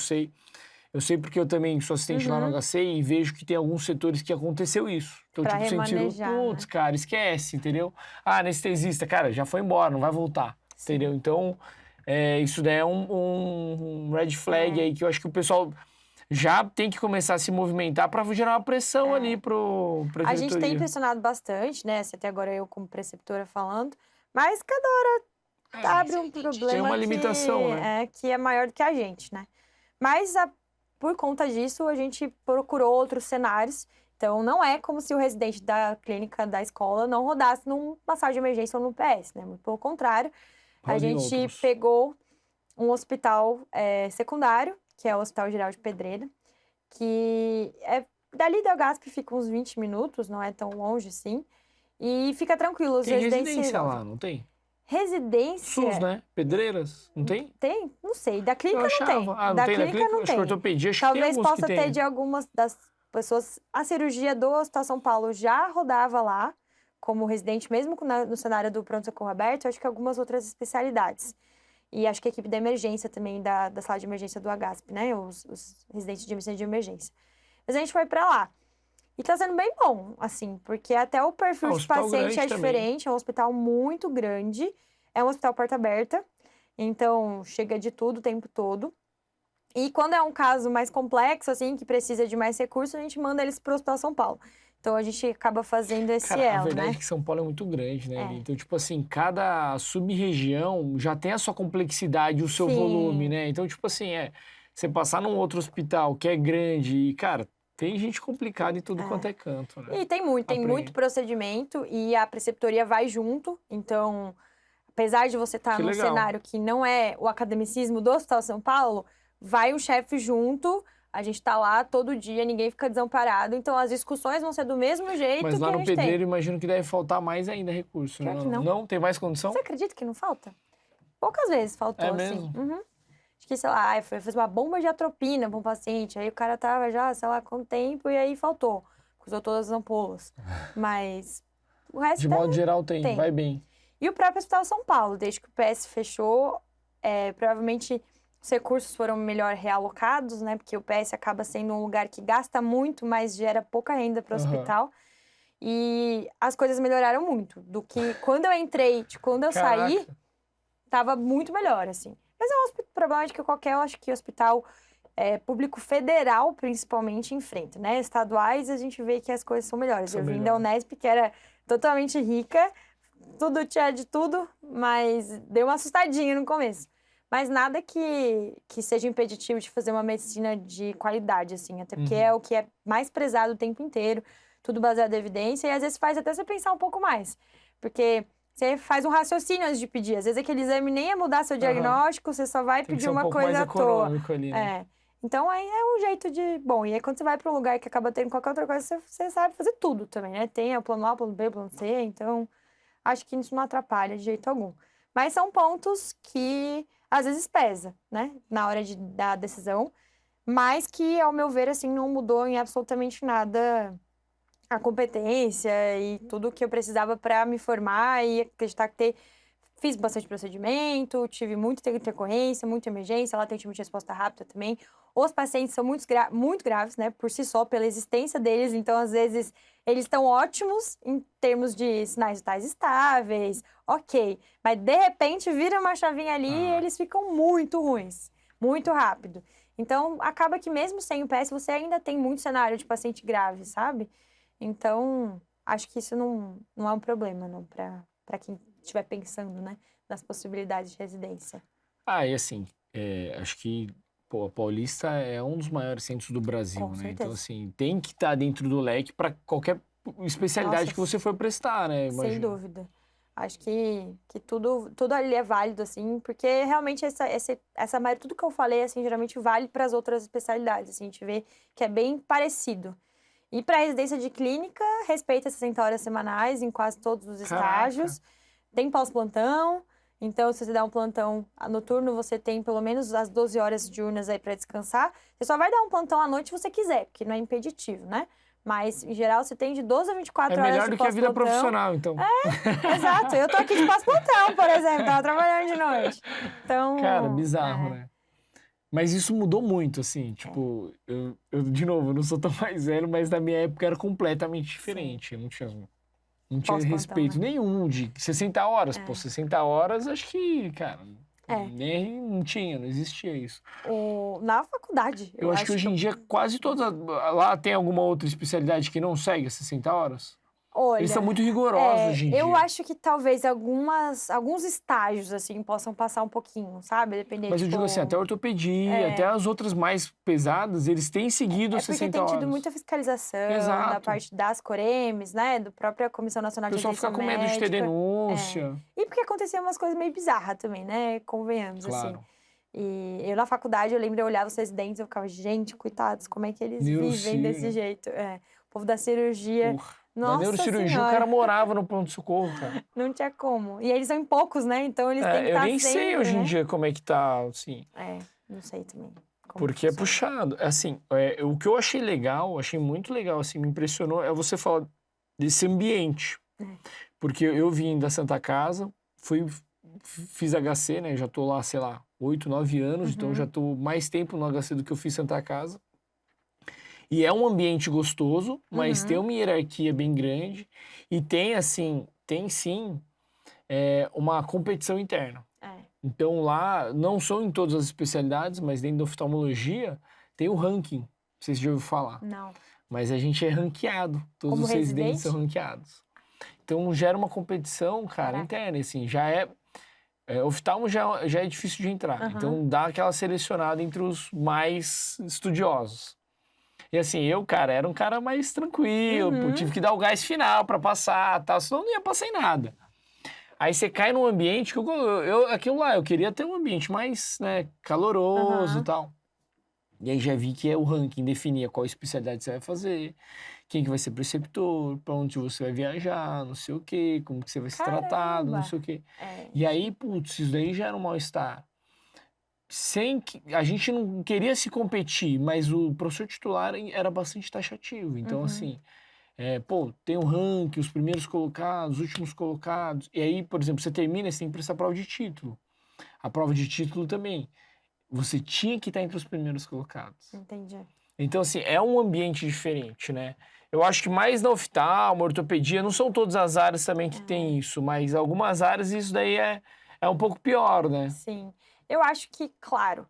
sei porque eu também sou assistente lá no HC e vejo que tem alguns setores que aconteceu isso. Então, Pra tipo, você tirou, remanejar, putz, cara, esquece, entendeu? Ah, anestesista, cara, já foi embora, não vai voltar, entendeu? Então, isso daí é um red flag aí que eu acho que o pessoal já tem que começar a se movimentar para gerar uma pressão ali pra A gente tem diretoria. pressionado bastante, né? Até agora eu como preceptora falando, mas cada hora abre um problema tem uma limitação, né? que é maior do que a gente, né? Mas por conta disso, a gente procurou outros cenários. Então, não é como se o residente da clínica da escola não rodasse numa sala de emergência ou no PS, né? Muito pelo contrário, a Roda em gente outros. pegou um hospital secundário, que é o Hospital Geral de Pedreira, que é dali da UGASP fica uns 20 minutos, não é tão longe assim. E fica tranquilo, os Tem residentes residência resolvem. lá, não tem? Residência... SUS, né? Pedreiras, não tem? Tem? Não sei. Da clínica Eu não achava. tem. Ah, não da tem clínica da clínica? não Acho que tem. ortopedia, acho Talvez que tem alguns possa que ter tem. de algumas das pessoas. A cirurgia do Hospital São Paulo já rodava lá, como residente, mesmo no cenário do pronto-socorro aberto, acho que algumas outras especialidades. E acho que a equipe da emergência também, da sala de emergência do HASP, né? Os residentes de medicina de emergência. Mas a gente foi pra lá. E tá sendo bem bom, assim, porque até o perfil de hospital paciente grande é também. diferente. É um hospital muito grande. É um hospital porta aberta. Então, chega de tudo o tempo todo. E quando é um caso mais complexo, assim, que precisa de mais recursos, a gente manda eles pro Hospital São Paulo. Então, a gente acaba fazendo esse Cara, a elo, verdade né? é que São Paulo é muito grande, né? É. Então, tipo assim, cada sub-região já tem a sua complexidade, o seu Sim. volume, né? Então, tipo assim, você passar num outro hospital que é grande e, cara, tem gente complicada em tudo quanto é canto, né? E tem muito procedimento e a preceptoria vai junto. Então, apesar de você estar Que num legal. cenário que não é o academicismo do Hospital São Paulo, vai um chefe junto, a gente tá lá todo dia, ninguém fica desamparado. Então, as discussões vão ser do mesmo jeito Mas que lá a no gente Pedreiro, tem. imagino que deve faltar mais ainda recurso, Pior né? que não. Não? Tem mais condição? Você acredita que não falta? Poucas vezes faltou, É assim. mesmo? Uhum. Acho que, sei lá, foi fazer uma bomba de atropina pra um paciente. Aí o cara tava já, sei lá, com tempo e aí faltou. Usou todas as ampolas. Mas o resto De modo geral tem, vai bem. E o próprio Hospital São Paulo, desde que o PS fechou, provavelmente os recursos foram melhor realocados, né? Porque o PS acaba sendo um lugar que gasta muito, mas gera pouca renda para o hospital. E as coisas melhoraram muito. Do que quando eu entrei, de quando eu saí, tava muito melhor, assim. Mas é um problema de que eu acho que o hospital público federal, principalmente, enfrenta, né? Estaduais, a gente vê que as coisas são melhores. Eu vim da Unesp, que era totalmente rica, tudo tinha de tudo, mas deu uma assustadinha no começo. Mas nada que seja impeditivo de fazer uma medicina de qualidade, assim. Até porque é o que é mais prezado o tempo inteiro, tudo baseado em evidência, e às vezes faz até você pensar um pouco mais. Porque você faz um raciocínio antes de pedir. Às vezes aquele exame nem ia mudar seu diagnóstico, você só vai pedir uma coisa à toa. Ali, né? Então, aí é um jeito de... Bom, e aí quando você vai para um lugar que acaba tendo qualquer outra coisa, você sabe fazer tudo também, né? Tem o plano A, o plano B, o plano C, então... Acho que isso não atrapalha de jeito algum. Mas são pontos que, às vezes, pesa, né? Na hora da decisão. mas que, ao meu ver, assim, não mudou em absolutamente nada a competência e tudo que eu precisava para me formar e acreditar que fiz bastante procedimento, tive muita intercorrência, muita emergência, lá tem time de resposta rápida também. Os pacientes são muito graves, né, por si só, pela existência deles, então, às vezes, eles estão ótimos em termos de sinais vitais estáveis, ok, mas, de repente, vira uma chavinha ali e eles ficam muito ruins, muito rápido. Então, acaba que mesmo sem o PS, você ainda tem muito cenário de paciente grave, sabe? Então, acho que isso não é um problema, não, para quem estiver pensando, né, nas possibilidades de residência. E assim, acho que a Paulista é um dos maiores centros do Brasil, Com né? certeza. Então, assim, tem que estar dentro do leque para qualquer especialidade Nossa, que você for prestar, né? sem Imagino. dúvida. Acho que tudo ali é válido, assim, porque realmente essa maioria, tudo que eu falei, assim, geralmente vale para as outras especialidades, assim, a gente vê que é bem parecido. E para residência de clínica, respeita 60 horas semanais em quase todos os estágios. Tem pós-plantão, então se você der um plantão noturno, você tem pelo menos as 12 horas diurnas aí para descansar. Você só vai dar um plantão à noite se você quiser, porque não é impeditivo, né? Mas, em geral, você tem de 12 a 24 horas de É melhor do que a vida profissional, então. Exato. Eu tô aqui de pós-plantão, por exemplo. Tava trabalhando de noite. Então... Cara, bizarro, né? Mas isso mudou muito, assim, tipo, eu, de novo, eu não sou tão mais velho, mas na minha época era completamente diferente. Não tinha respeito nenhum de 60 horas. Pô, 60 horas, acho que, cara, nem não tinha, não existia isso. Na faculdade. Eu acho que hoje em dia quase todas... Lá tem alguma outra especialidade que não segue 60 horas? Olha, eles são muito rigorosos hoje em dia. Eu acho que talvez alguns estágios, assim, possam passar um pouquinho, sabe? Dependendo. Mas eu digo assim, até a ortopedia, até as outras mais pesadas, eles têm seguido 60 horas. É porque tem tido muita fiscalização da parte das Coremes, né? Da própria Comissão Nacional de Residência Médica. O pessoal fica com medo de ter denúncia. E porque aconteciam umas coisas meio bizarras também, né? Convenhamos, assim. E eu, na faculdade, eu lembro de eu olhar os residentes e eu ficava, gente, coitados, como é que eles vivem desse jeito? O povo da cirurgia... Nossa, na neurocirurgia, o cara morava no pronto-socorro, cara. Não tinha como. E eles são em poucos, né? Então eles têm que estar sempre, eu nem sei hoje em dia como é que tá, assim. Não sei também. Porque é puxado. Assim, o que eu achei legal, achei muito legal, assim, me impressionou, é você falar desse ambiente. Porque eu vim da Santa Casa, fiz HC, né? Já tô lá, sei lá, 8, 9 anos, então já tô mais tempo no HC do que eu fiz Santa Casa. E é um ambiente gostoso, mas tem uma hierarquia bem grande e tem sim uma competição interna. Então lá, não são em todas as especialidades, mas dentro da oftalmologia, tem o ranking. Não sei se já ouviu falar. Não. Mas a gente é ranqueado, todos os residentes são ranqueados. Então gera uma competição, cara, interna, assim, oftalmo já é difícil de entrar. Então dá aquela selecionada entre os mais estudiosos. E assim, eu, cara, era um cara mais tranquilo, tive que dar o gás final pra passar, tal, senão não ia passar em nada. Aí você cai num ambiente que aquilo lá, eu queria ter um ambiente mais, né, caloroso e tal. E aí já vi que o ranking definia qual especialidade você vai fazer, quem que vai ser preceptor, pra onde você vai viajar, não sei o quê, como que você vai ser tratado, não sei o quê. E aí, putz, isso daí já era um mal-estar. A gente não queria se competir, mas o professor titular era bastante taxativo. Então, assim, tem um ranking, os primeiros colocados, os últimos colocados. E aí, por exemplo, você termina, você tem que prestar prova de título. A prova de título também. Você tinha que estar entre os primeiros colocados. Entendi. Então, assim, é um ambiente diferente, né? Eu acho que mais na oftalmo, ortopedia, não são todas as áreas também que tem isso, mas algumas áreas isso daí é um pouco pior, né? Sim. Eu acho que, claro,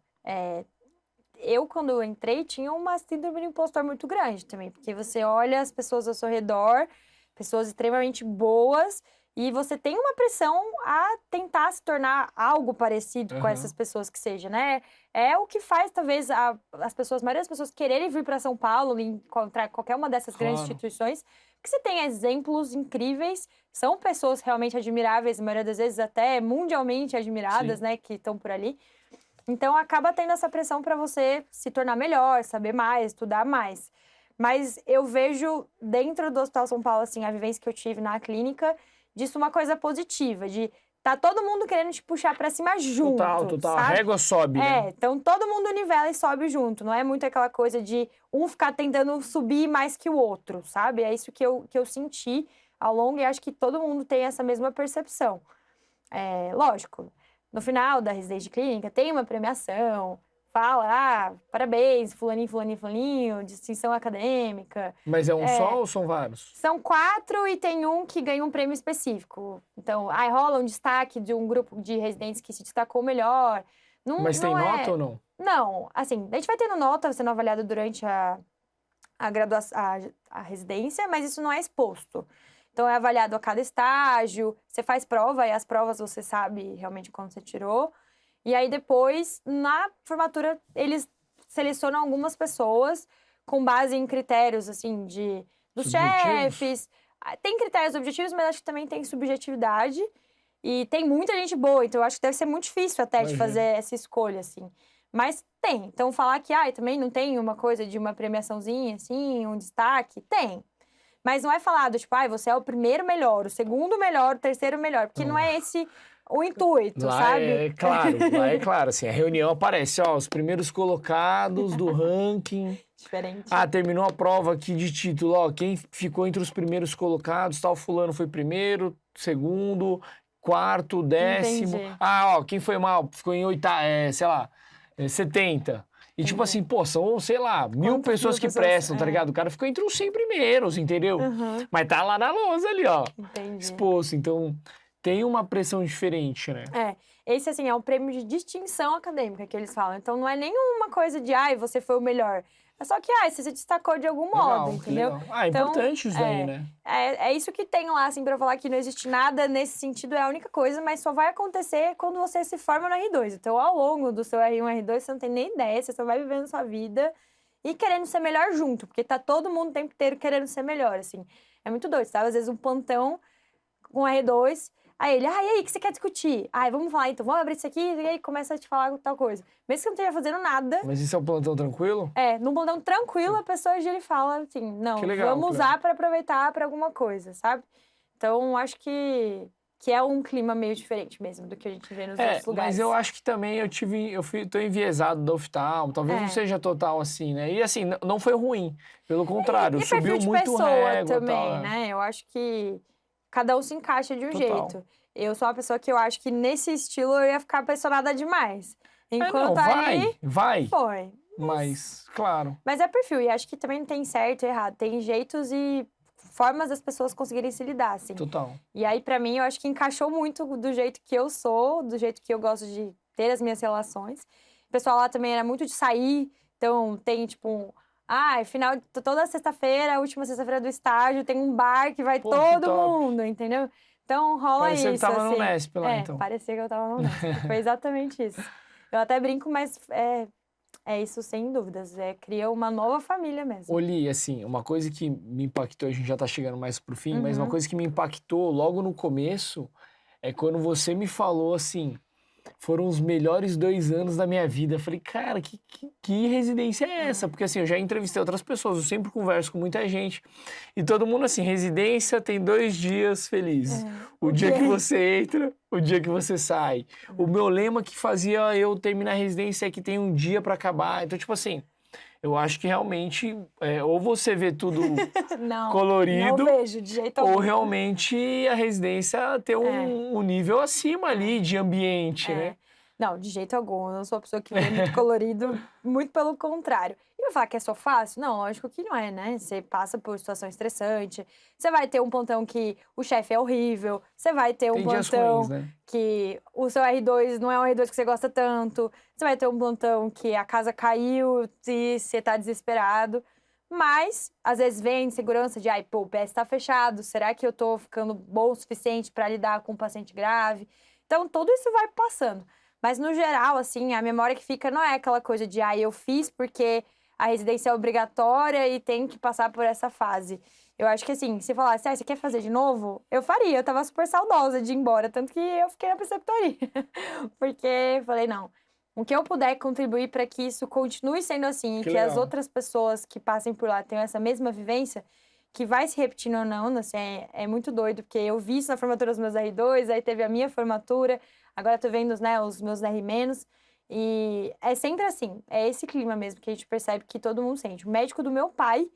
eu, quando eu entrei, tinha uma síndrome do impostor muito grande também, porque você olha as pessoas ao seu redor, pessoas extremamente boas, e você tem uma pressão a tentar se tornar algo parecido com essas pessoas que seja, né? É o que faz, talvez, a maioria das pessoas quererem vir para São Paulo, encontrar qualquer uma dessas grandes instituições, porque você tem exemplos incríveis, são pessoas realmente admiráveis, a maioria das vezes até mundialmente admiradas, né, que estão por ali. Então, acaba tendo essa pressão para você se tornar melhor, saber mais, estudar mais. Mas eu vejo, dentro do Hospital São Paulo, assim, a vivência que eu tive na clínica, disso uma coisa positiva, de tá todo mundo querendo te puxar pra cima junto, Total. A sabe? régua sobe, né? Então todo mundo nivela e sobe junto. Não é muito aquela coisa de um ficar tentando subir mais que o outro, sabe? É isso que eu senti ao longo e acho que todo mundo tem essa mesma percepção. Lógico, no final da residência clínica tem uma premiação, fala, parabéns, fulaninho, distinção acadêmica. Mas é um só ou são vários? São 4 e tem um que ganha um prêmio específico. Então, aí rola um destaque de um grupo de residentes que se destacou melhor. Mas tem nota ou não? Não, assim, a gente vai tendo nota sendo avaliada durante a graduação, a residência, mas isso não é exposto. Então, é avaliado a cada estágio, você faz prova e as provas você sabe realmente quando você tirou. E aí, depois, na formatura, eles selecionam algumas pessoas com base em critérios, assim, dos chefes. Tem critérios objetivos, mas acho que também tem subjetividade. E tem muita gente boa, então eu acho que deve ser muito difícil até de fazer essa escolha, assim. Mas tem. Então, falar que, também não tem uma coisa de uma premiaçãozinha, assim, um destaque? Tem. Mas não é falado, tipo, você é o primeiro melhor, o segundo melhor, o terceiro melhor. Porque não é esse o intuito, lá sabe? Lá é claro, assim, a reunião aparece, os primeiros colocados do ranking. Diferente. Terminou a prova aqui de título, quem ficou entre os primeiros colocados, tal fulano foi primeiro, segundo, quarto, décimo. Entendi. Quem foi mal, ficou em 70. E tipo assim, são, sei lá, 1.000 pessoas que prestam, tá ligado? O cara ficou entre os 100 primeiros, entendeu? Uhum. Mas tá lá na lousa ali, Entendi. exposto. Então, tem uma pressão diferente, né? Esse, assim, é um prêmio de distinção acadêmica que eles falam. Então, não é nenhuma coisa de, você foi o melhor. É só que, você se destacou de algum modo, entendeu? Legal. É importante isso daí, né? É isso que tem lá, assim, pra falar que não existe nada nesse sentido, é a única coisa, mas só vai acontecer quando você se forma no R2. Então, ao longo do seu R1, R2, você não tem nem ideia, você só vai vivendo sua vida e querendo ser melhor junto, porque tá todo mundo o tempo inteiro querendo ser melhor, assim. É muito doido, sabe? Às vezes um plantão com R2... Aí ele, e aí, o que você quer discutir? Vamos falar então, vamos abrir isso aqui, e aí começa a te falar tal coisa. Mesmo que eu não esteja fazendo nada. Mas isso é um plantão tranquilo? Num plantão tranquilo, a pessoa gira e fala assim, não, vamos usar para aproveitar para alguma coisa, sabe? Então, acho que é um clima meio diferente mesmo do que a gente vê nos outros lugares. Mas eu acho que também tô enviesado da oftalmo, talvez não seja total assim, né? E assim, não foi ruim, pelo contrário, subiu muito régua também, né? Eu acho que cada um se encaixa de um jeito. Eu sou uma pessoa que eu acho que nesse estilo eu ia ficar pressionada demais. Enquanto vai. Foi. Mas, claro. Mas é perfil, e acho que também não tem certo e errado. Tem jeitos e formas das pessoas conseguirem se lidar, assim. Total. E aí, pra mim, eu acho que encaixou muito do jeito que eu sou, do jeito que eu gosto de ter as minhas relações. O pessoal lá também era muito de sair, então tem, tipo, toda sexta-feira, última sexta-feira do estágio, tem um bar que vai todo mundo, entendeu? Então rola Parecia isso, que tava assim. no Nesp lá, então. Parecia que eu tava no Nesp. Foi exatamente isso. Eu até brinco, mas é isso sem dúvidas. Cria uma nova família mesmo. Oli, assim, uma coisa que me impactou, a gente já tá chegando mais pro fim, mas uma coisa que me impactou logo no começo é quando você me falou assim, foram os melhores 2 anos da minha vida. Eu falei, cara, que residência é essa? Porque assim, eu já entrevistei outras pessoas, eu sempre converso com muita gente. E todo mundo assim, residência tem 2 dias felizes. O dia que você entra, o dia que você sai. O meu lema que fazia eu terminar a residência é que tem um dia pra acabar. Então, tipo assim, eu acho que realmente, ou você vê tudo colorido, não vejo de jeito algum. ou realmente a residência tem um nível acima ali de ambiente, né? Não, de jeito algum. Eu não sou uma pessoa que vê muito colorido, muito pelo contrário. E vai falar que é só fácil? Não, lógico que não é, né? Você passa por situação estressante, você vai ter um plantão que o chefe é horrível, você vai ter um plantão ruins, né? que o seu R2 não é um R2 que você gosta tanto, você vai ter um plantão que a casa caiu e você tá desesperado. Mas, às vezes, vem a insegurança de, o PS tá fechado, será que eu tô ficando bom o suficiente para lidar com um paciente grave? Então, tudo isso vai passando. Mas, no geral, assim, a memória que fica não é aquela coisa de, eu fiz porque a residência é obrigatória e tem que passar por essa fase. Eu acho que, assim, se falasse, você quer fazer de novo? Eu faria, eu tava super saudosa de ir embora, tanto que eu fiquei na preceptoria. Porque falei, não, o que eu puder contribuir para que isso continue sendo assim, e que as outras pessoas que passem por lá tenham essa mesma vivência, que vai se repetindo ou não, assim, é muito doido, porque eu vi isso na formatura dos meus R2, aí teve a minha formatura, agora tô vendo, né, os meus R-, e é sempre assim, é esse clima mesmo que a gente percebe que todo mundo sente. O médico do meu pai,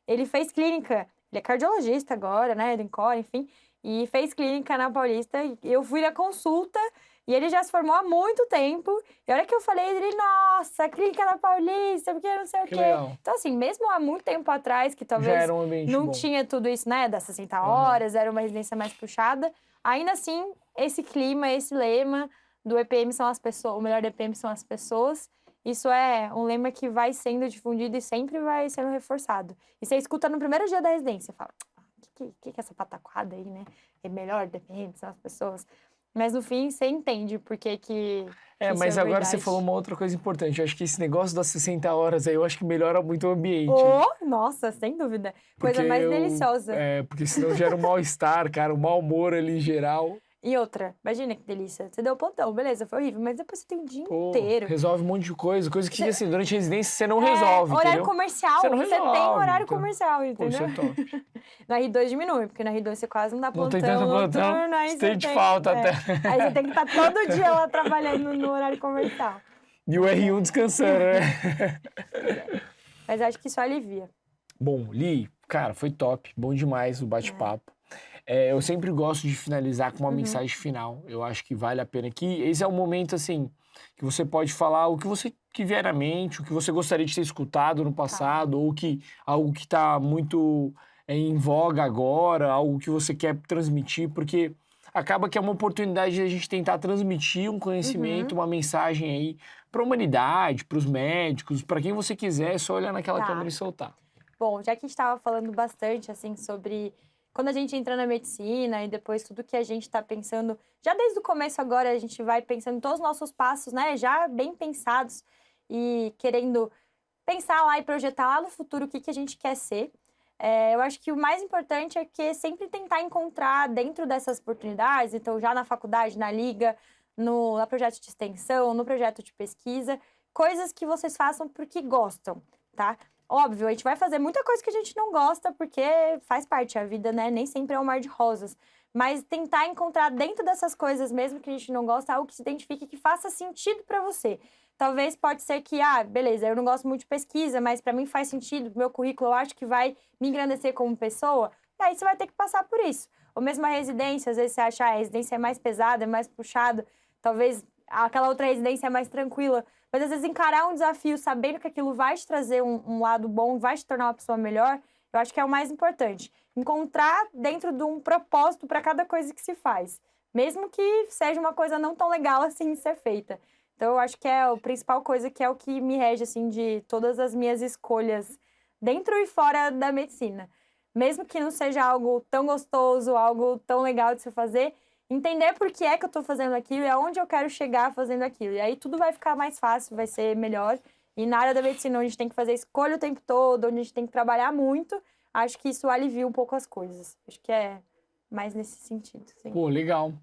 ele fez clínica, ele é cardiologista agora, né, do INCOR, enfim, e fez clínica na Paulista, e eu fui na consulta, e ele já se formou há muito tempo. E a hora que eu falei, ele, nossa, clínica na Paulista, porque não sei o quê. Legal. Então, assim, mesmo há muito tempo atrás, que Já talvez era um ambiente não bom. tinha tudo isso, né, das 60 horas, era uma residência mais puxada, ainda assim, esse clima, esse lema do EPM são as pessoas, o melhor do EPM são as pessoas, isso é um lema que vai sendo difundido e sempre vai sendo reforçado. E você escuta no primeiro dia da residência, fala, que é essa pataquada aí, né? É melhor do EPM são as pessoas. Mas no fim, você entende por que isso mas agora verdade. você falou uma outra coisa importante. Eu acho que esse negócio das 60 horas aí, eu acho que melhora muito o ambiente. Nossa, sem dúvida. Coisa mais deliciosa. Porque senão gera um mal-estar, cara, um mau humor ali em geral. E outra, imagina que delícia. Você deu o plantão, beleza, foi horrível, mas depois você tem o dia inteiro. Resolve um monte de coisa que assim, durante a residência você não resolve, horário entendeu? comercial, você não tem horário comercial, Pô, entendeu? isso é top. No R2 diminui, porque no R2 você quase não dá plantão. Não tem tanto plantão, noturno, aí você sente falta até. Aí você tem que estar todo dia lá trabalhando no horário comercial. E o R1 descansando, né? Mas acho que isso alivia. Bom, Li, cara, foi top. Bom demais o bate-papo. Eu sempre gosto de finalizar com uma mensagem final. Eu acho que vale a pena. Que esse é o momento, assim, que você pode falar o que você que vier à mente, o que você gostaria de ter escutado no passado, ou algo que está muito em voga agora, algo que você quer transmitir, porque acaba que é uma oportunidade de a gente tentar transmitir um conhecimento, uma mensagem aí para a humanidade, para os médicos, para quem você quiser, é só olhar naquela câmera e soltar. Bom, já que a gente estava falando bastante, assim, sobre quando a gente entra na medicina e depois tudo que a gente está pensando, já desde o começo agora a gente vai pensando em todos os nossos passos, né, já bem pensados e querendo pensar lá e projetar lá no futuro o que a gente quer ser. Eu acho que o mais importante é que sempre tentar encontrar dentro dessas oportunidades, então já na faculdade, na liga, no projeto de extensão, no projeto de pesquisa, coisas que vocês façam porque gostam, tá? Óbvio, a gente vai fazer muita coisa que a gente não gosta, porque faz parte, a vida, né? Nem sempre é um mar de rosas. Mas tentar encontrar dentro dessas coisas, mesmo que a gente não gosta, algo que se identifique, que faça sentido para você. Talvez pode ser que, beleza, eu não gosto muito de pesquisa, mas para mim faz sentido, meu currículo eu acho que vai me engrandecer como pessoa, e aí você vai ter que passar por isso. Ou mesmo a residência, às vezes você acha, a residência é mais pesada, é mais puxada, talvez aquela outra residência é mais tranquila, mas às vezes encarar um desafio sabendo que aquilo vai te trazer um lado bom, vai te tornar uma pessoa melhor, eu acho que é o mais importante. Encontrar dentro de um propósito para cada coisa que se faz, mesmo que seja uma coisa não tão legal assim de ser feita. Então, eu acho que é a principal coisa, que é o que me rege, assim, de todas as minhas escolhas dentro e fora da medicina. Mesmo que não seja algo tão gostoso, algo tão legal de se fazer, entender por que é que eu tô fazendo aquilo e aonde eu quero chegar fazendo aquilo. E aí tudo vai ficar mais fácil, vai ser melhor. E na área da medicina, onde a gente tem que fazer escolha o tempo todo, onde a gente tem que trabalhar muito, acho que isso alivia um pouco as coisas. Acho que é mais nesse sentido. Sim. Pô, legal.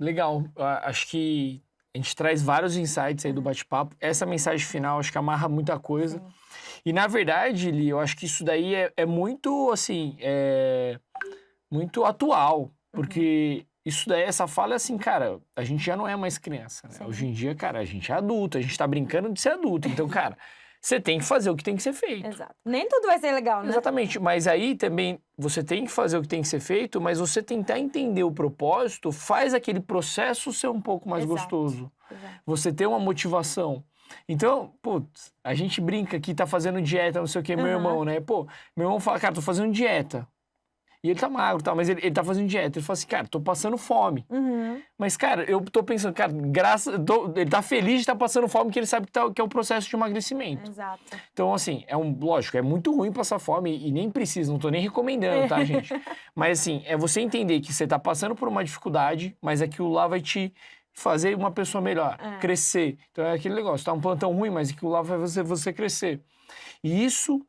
Acho que a gente traz vários insights aí do bate-papo. Essa mensagem final, acho que amarra muita coisa. Sim. E, na verdade, Li, eu acho que isso daí é muito, assim, muito atual. Porque isso daí, essa fala é assim, cara, a gente já não é mais criança, né? Hoje em dia, cara, a gente é adulto, a gente tá brincando de ser adulto. Então, cara, você tem que fazer o que tem que ser feito. Exato. Nem tudo vai ser legal, né? Exatamente. Mas aí também você tem que fazer o que tem que ser feito, mas você tentar entender o propósito faz aquele processo ser um pouco mais gostoso. Exato. Você ter uma motivação. Então, putz, a gente brinca que tá fazendo dieta, não sei o que, meu irmão, né? Pô, meu irmão fala, cara, tô fazendo dieta. E ele tá magro, tá? Mas ele tá fazendo dieta. Ele fala assim, cara, tô passando fome. Mas, cara, eu tô pensando, cara, ele tá feliz de estar passando fome, porque ele sabe que é um processo de emagrecimento. Exato. Então, assim, lógico, é muito ruim passar fome e nem precisa, não tô nem recomendando, tá, gente? Mas, assim, é você entender que você tá passando por uma dificuldade, mas aquilo lá vai te fazer uma pessoa melhor, crescer. Então, é aquele negócio, tá um plantão ruim, mas aquilo lá vai fazer você crescer. E isso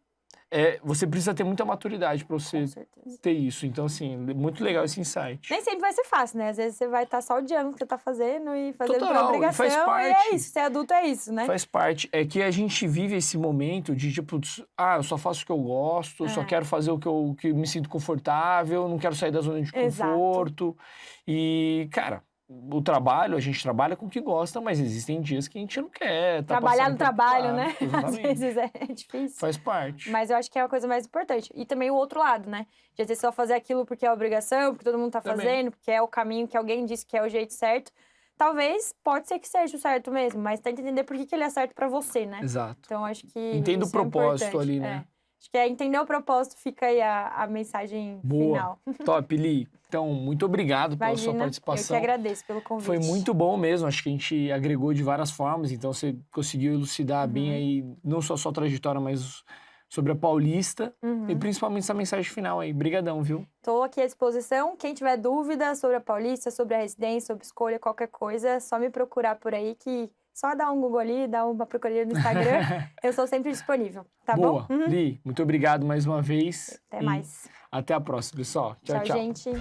você precisa ter muita maturidade para você Com certeza. ter isso. Então, assim, muito legal esse insight. Nem sempre vai ser fácil, né? Às vezes você vai estar só odiando o que você tá fazendo e fazendo por Total, e obrigação. faz E é parte. isso, ser adulto é isso, né? Faz parte. É que a gente vive esse momento de, tipo, eu só faço o que eu gosto, só quero fazer o que me sinto confortável, não quero sair da zona de Exato. conforto. E, cara, o trabalho, a gente trabalha com o que gosta, mas existem dias que a gente não quer. Trabalhar no trabalho, né? Às Exatamente. vezes é difícil. Faz parte. Mas eu acho que é a coisa mais importante. E também o outro lado, né? De às vezes só fazer aquilo porque é obrigação, porque todo mundo tá Também. fazendo, porque é o caminho que alguém disse que é o jeito certo. Talvez, pode ser que seja o certo mesmo, mas tenta entender por que ele é certo pra você, né? Exato. Então, acho que Entenda o isso é propósito importante. ali, né? Acho que entender o propósito, fica aí a mensagem Boa. final. Top, Li. Então, muito obrigado pela sua Imagina, eu que participação. agradeço pelo convite. Foi muito bom mesmo, acho que a gente agregou de várias formas, então você conseguiu elucidar bem aí, não só a sua trajetória, mas sobre a Paulista e principalmente essa mensagem final aí. Brigadão, viu? Estou aqui à disposição. Quem tiver dúvida sobre a Paulista, sobre a residência, sobre escolha, qualquer coisa, é só me procurar por aí que só dá um Google ali, dá uma procuraria no Instagram. Eu sou sempre disponível, tá Boa. bom? Li, muito obrigado mais uma vez. Até e mais. Até a próxima, pessoal. Tchau, tchau. Gente.